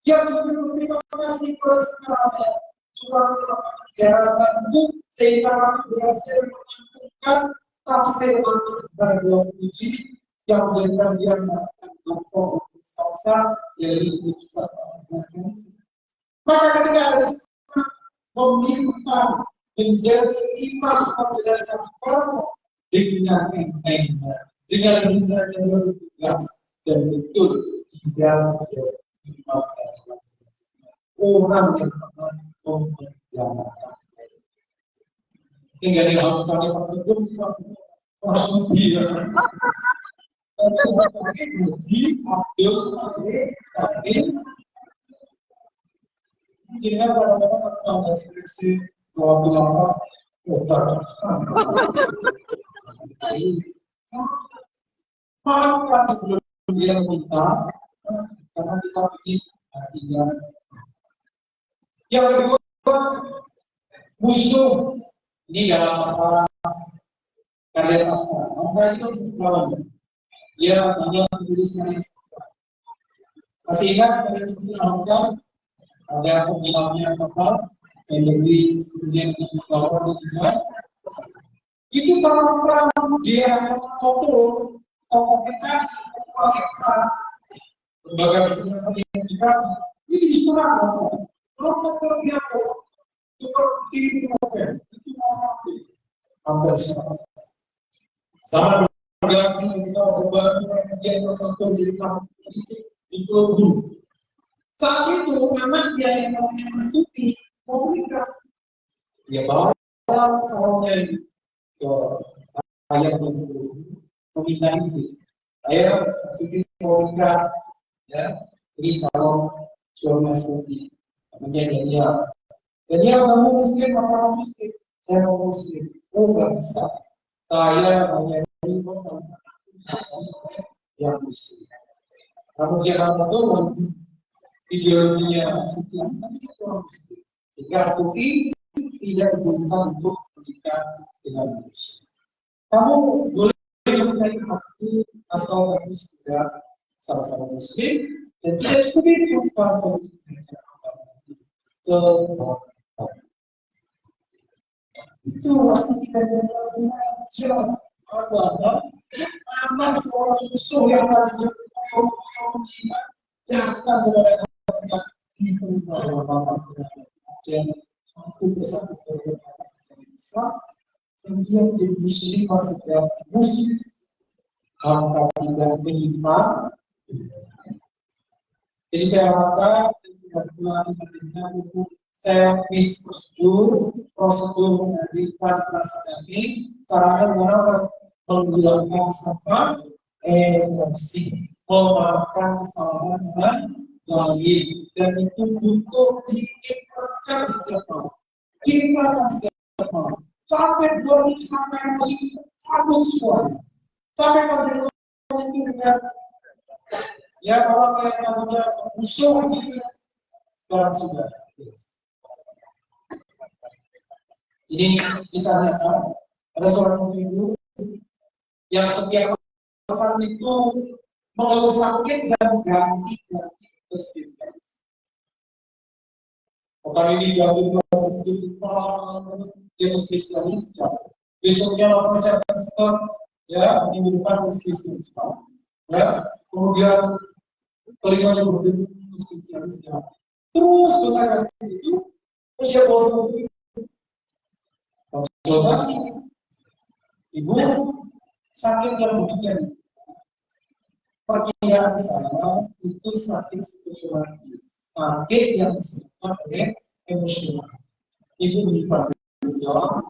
yang berterima kasih kepada Soekarno telah menjarakan sehingga kami berhasil menentukan tafsir sebagai uji yang menjadikan dia melakukan doktor Ustaz yaitu Ustaz Al-Azhar. Maka ketika ada meminta menjadi imam jenazah Soekarno dengan entengnya, dengan yang bertugas dan betul tidak menjadi imam orang yang pernah memperjalanan. Tinggal di dalam kalimat itu langsung dia. Haji Abdul Malik dengan pada tanggal skripsi 28 Oktober. Maka sebelum dia minta, karena kita ingin hatinya. Yang kedua, musuh ini dalam masalah karya sastra. Maka itu sesuatu. Dia hanya menulis karya sastra. Masih ingat karya sastra ada pengilangnya apa? Lebih kemudian membawa dengan itu sama orang dia foto kita lembaga kesehatan pendidikan itu diserang kalau dia seperti itu hampir sama berganti kita berbagi yang tertentu di kampung itu Saat itu anak dia yang namanya Mas Tuti mau menikah, dia bawa calonnya ke ayah ibu meminta izin. Ayah Mas Tuti mau menikah, ya, ini calon suami Mas Tuti. Kemudian dia kamu muslim apa muslim? Saya mau muslim. Oh nggak bisa. Saya hanya yang muslim. Kamu jangan satu ideologinya sosialis, tapi dia orang muslim. Jika Astuti tidak dibutuhkan untuk menikah dengan muslim. Kamu boleh menikahi aku asal kamu sudah sama-sama muslim dan tidak cukup itu kalau ke itu waktu kita belajar agama, anak seorang musuh yang tadi jangan kepada mereka di rumah bapak jangan satu persatu Islam kemudian di muslim sejak muslim angka tidak menyimpang. Jadi saya harapkan tidak pulang dengan untuk servis prosedur menghadirkan perasaan ini caranya bagaimana menghilangkan sampah emosi, memaafkan kesalahan dan lain dan itu butuh diikrarkan setiap tahun. Ikrarkan setiap tahun. Sampai 2 minggu sampai emosi cabut semua. Sampai pada itu dengan ya orang yang namanya musuh gitu sekarang sudah. Ini misalnya ada seorang ibu yang setiap pekan itu mengeluh sakit dan ganti spesialis. Pekan ini jauh dia spesialis, besoknya langsung saya ya minggu depan spesialis, ya kemudian kelimanya berbeda spesialis, ya terus dengan itu dia bosan. Konsultasi ibu sakit yang begini, perkiraan saya itu sakit psikologis, sakit yang disebabkan oleh emosional. Ibu menyimpan jawab,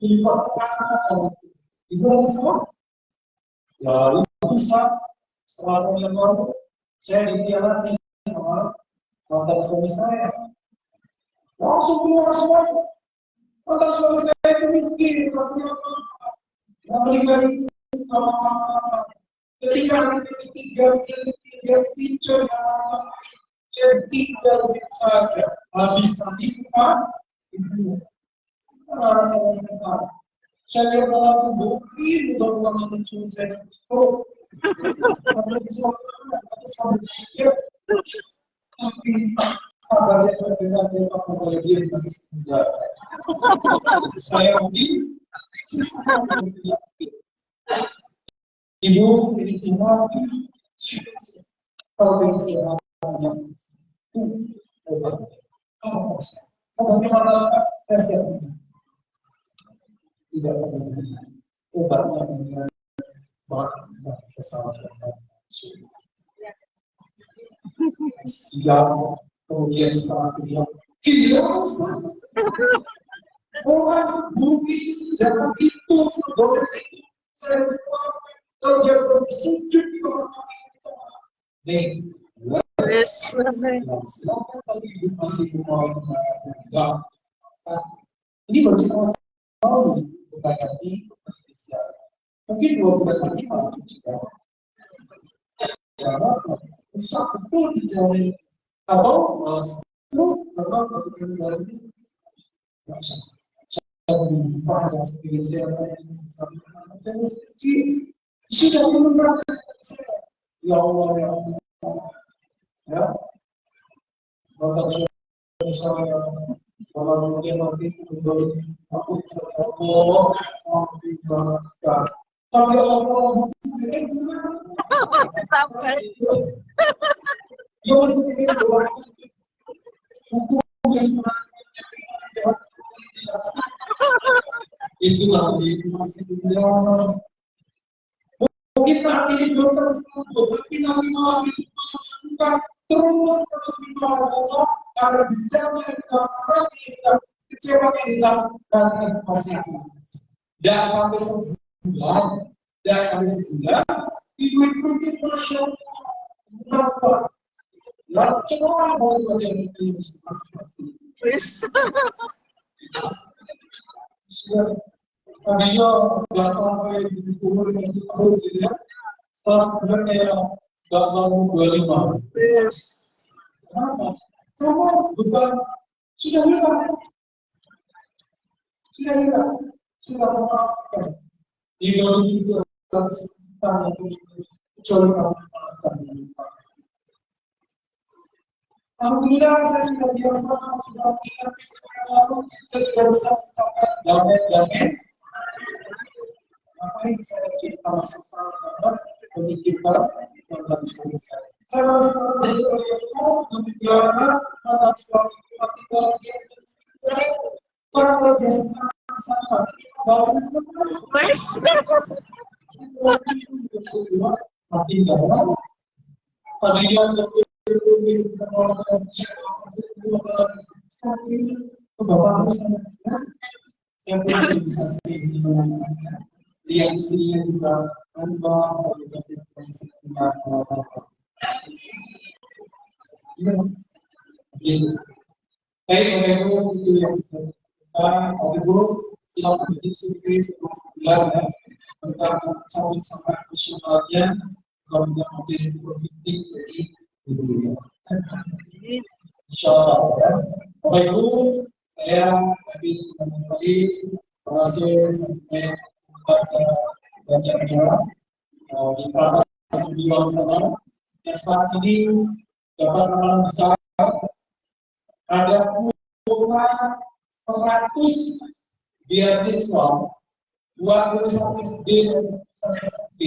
menyimpan apa? Ibu harus apa? Lalu bisa setelah yang baru saya dikialati sama mantan suami saya, langsung keluar semuanya. Mantan suami saya itu miskin, membeli apa-apa. Ketika ketiga pinjol yang saya tinggal saja habis semua itu orang-orang yang saya lihat dalam bukti udah langsung saya stop. Tapi kabarnya berbeda dengan kebahagiaan yang tidak. Saya mungkin ibu ini semua kalau saya bagaimana saya siap tidak obatnya dengan bahan kesalahan siap kemudian setelah dia orang bukti sejarah itu seboleh itu saya kalau dia bersujud di bawah kaki kita silakan kalau ibu masih mau ini baru setengah tahun berganti spesial mungkin 2 bulan lagi malah juga karena susah betul dijauhi atau itu memang dari nggak usah saya yang spesial saya kecil sudah mendengarkan saya ya Allah ya ya bahkan saya kalau mungkin nanti untuk aku tapi Allah itu masih mungkin saat ini belum tersebut tapi nanti mau bukan terus minta Allah agar bidangnya hilang, kecewa hilang, dan masih dan sampai sebulan, ibu-ibu itu Masya Allah, kenapa? Lalu coba mau baca itu masing-masing. Wis. Tadinya nggak sampai di umur 20 tahun gitu ya, setelah sebulan kayak nggak mau 25. Wis. Kenapa? Karena beban sudah hilang, sudah memaafkan. Di dalam itu adalah kesempatan yang kecuali kamu memaafkan. Alhamdulillah saya sudah biasa, sudah ingat yang lalu, saya sudah bisa mencapai damai. Apa yang saya kita masukkan bagi kita yang harus selesai. Saya merasa bersyukur dan berdoa atas suami kita yang kalau biasa sama bahwa Wis. mati dalam tadinya Bapak yang bisa yang isinya juga tambah baik Bapak itu yang bisa Bapak Ibu silakan bikin survei setelah sebulan ya tentang sampai nasionalnya kalau tidak mobil produktif jadi dulu Insya Allah ya Bapak Ibu saya tadi sudah menulis proses sampai baca di Pratas di sana yang saat ini dapat nama besar ada pula 100 beasiswa 21 SD dan 1 SMP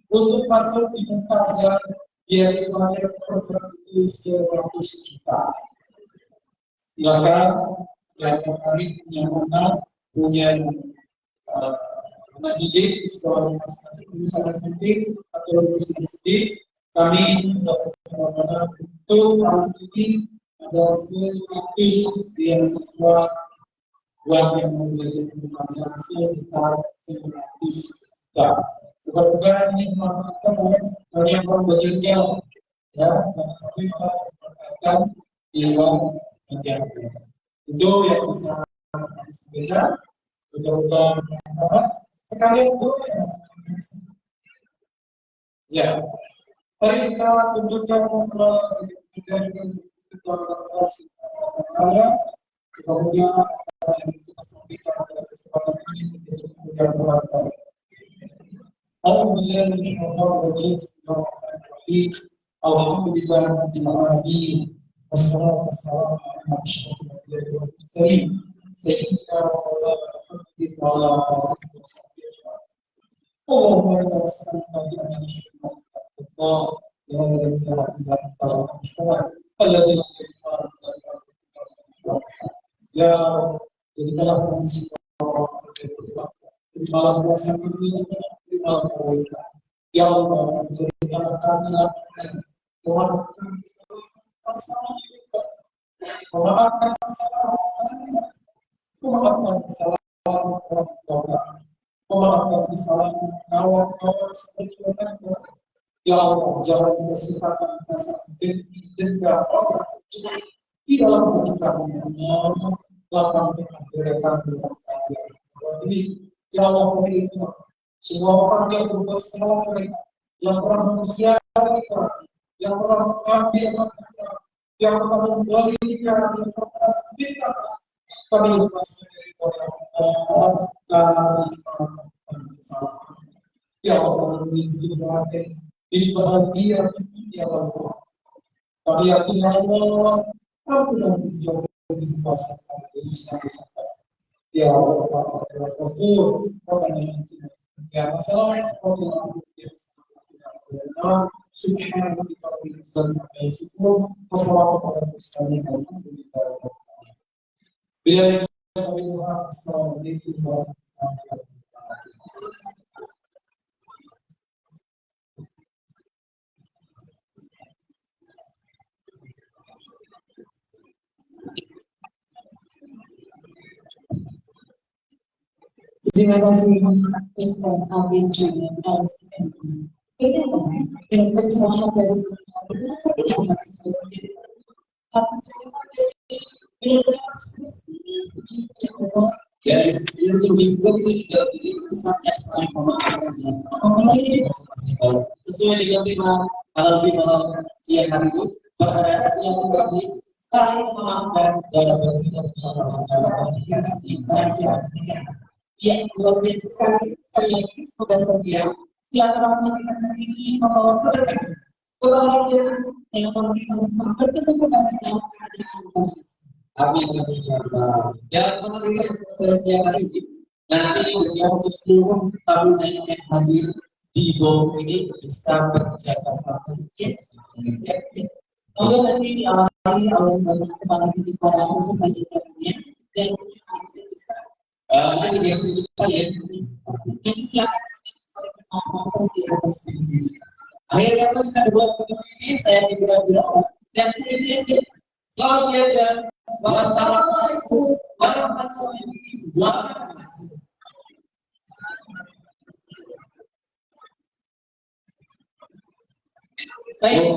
untuk masuk di pelajaran beasiswa yang itu 100 juta. Silakan yang tertarik punya anak punya anak didik di sekolah masing-masing lulusan SMP atau lulusan SD kami mendapatkan untuk tahun ini ada 100 beasiswa buat yang mau belajar bahasa sebesar 100 juta. Semoga ini memanfaatkan banyak orang belajarnya ya jangan sampai memanfaatkan di luar negara. Itu yang bisa kami sampaikan. Mudah-mudahan bermanfaat. Sekalian dulu ya. Mari kita tunjukkan dengan semoga yang kita sampaikan pada kesempatan ini menjadi kemudian bermanfaat. Alhamdulillah rabbil alamin. Wassalatu wassalamu ala asyrofil anbiya'i wal mursalin sayyidina Muhammadin wa ala alihi wasallam. Allahumma inna nas'aluka bi anna nashhadu Allah la ilaha illa anta al-ahad alladzi lam yalid wa lam yulad ya jadikanlah kami semua di malam puasa ini di malam berkah ya Allah jadikanlah kami memaafkan memaafkan kesalahan kawan-kawan seperti mereka. Ya Allah, jangan bersifatan rasa dendam orang di dalam hati kami. Lakukan kebaikan dengan kalian. Ini, ya Allah, beri itu semua orang yang berbuat salah mereka, yang pernah mengkhianati kita, yang pernah mengambil harta, yang pernah membolehkan, yang pernah kita kami lepaskan dari orang kami kesalahan. Ya Allah, ini bahagia ya Allah. Kami yakin ya Allah, ampunlah jauh dari kuasa kami sampai. Ya Allah, ya Ghafur, Rabbana ya masalah, Rabbana ya Subhanallah, Assalamualaikum warahmatullahi wabarakatuh. Terima kasih Ustaz Amin Julian LCM. Ini dengan pencerahan dari yang ya, untuk disebut juga sangat selain sesuai dengan tema halal bihalal siang hari ini pada siang kami saling memaafkan dan bersikap ya, luar biasa sekali. Sekali lagi, semoga saja silaturahmi kita hari ini membawa keberkahan, kebahagiaan, dan membawa kita bisa bertemu kembali dalam keadaan baik. Amin, amin, ya Allah. Dan pemerintah pada siang hari ini, nanti untuk seluruh tamu yang hadir di bawah ini bisa berjalan praktik. Semoga nanti diawali oleh banyak kepala titik pada selanjutnya dan kita bisa ini jadi kalian jadi silakan di atas ini. Akhir kata kita dua ini saya kira-kira dan ini selamat siang dan wassalamualaikum warahmatullahi wabarakatuh. Baik,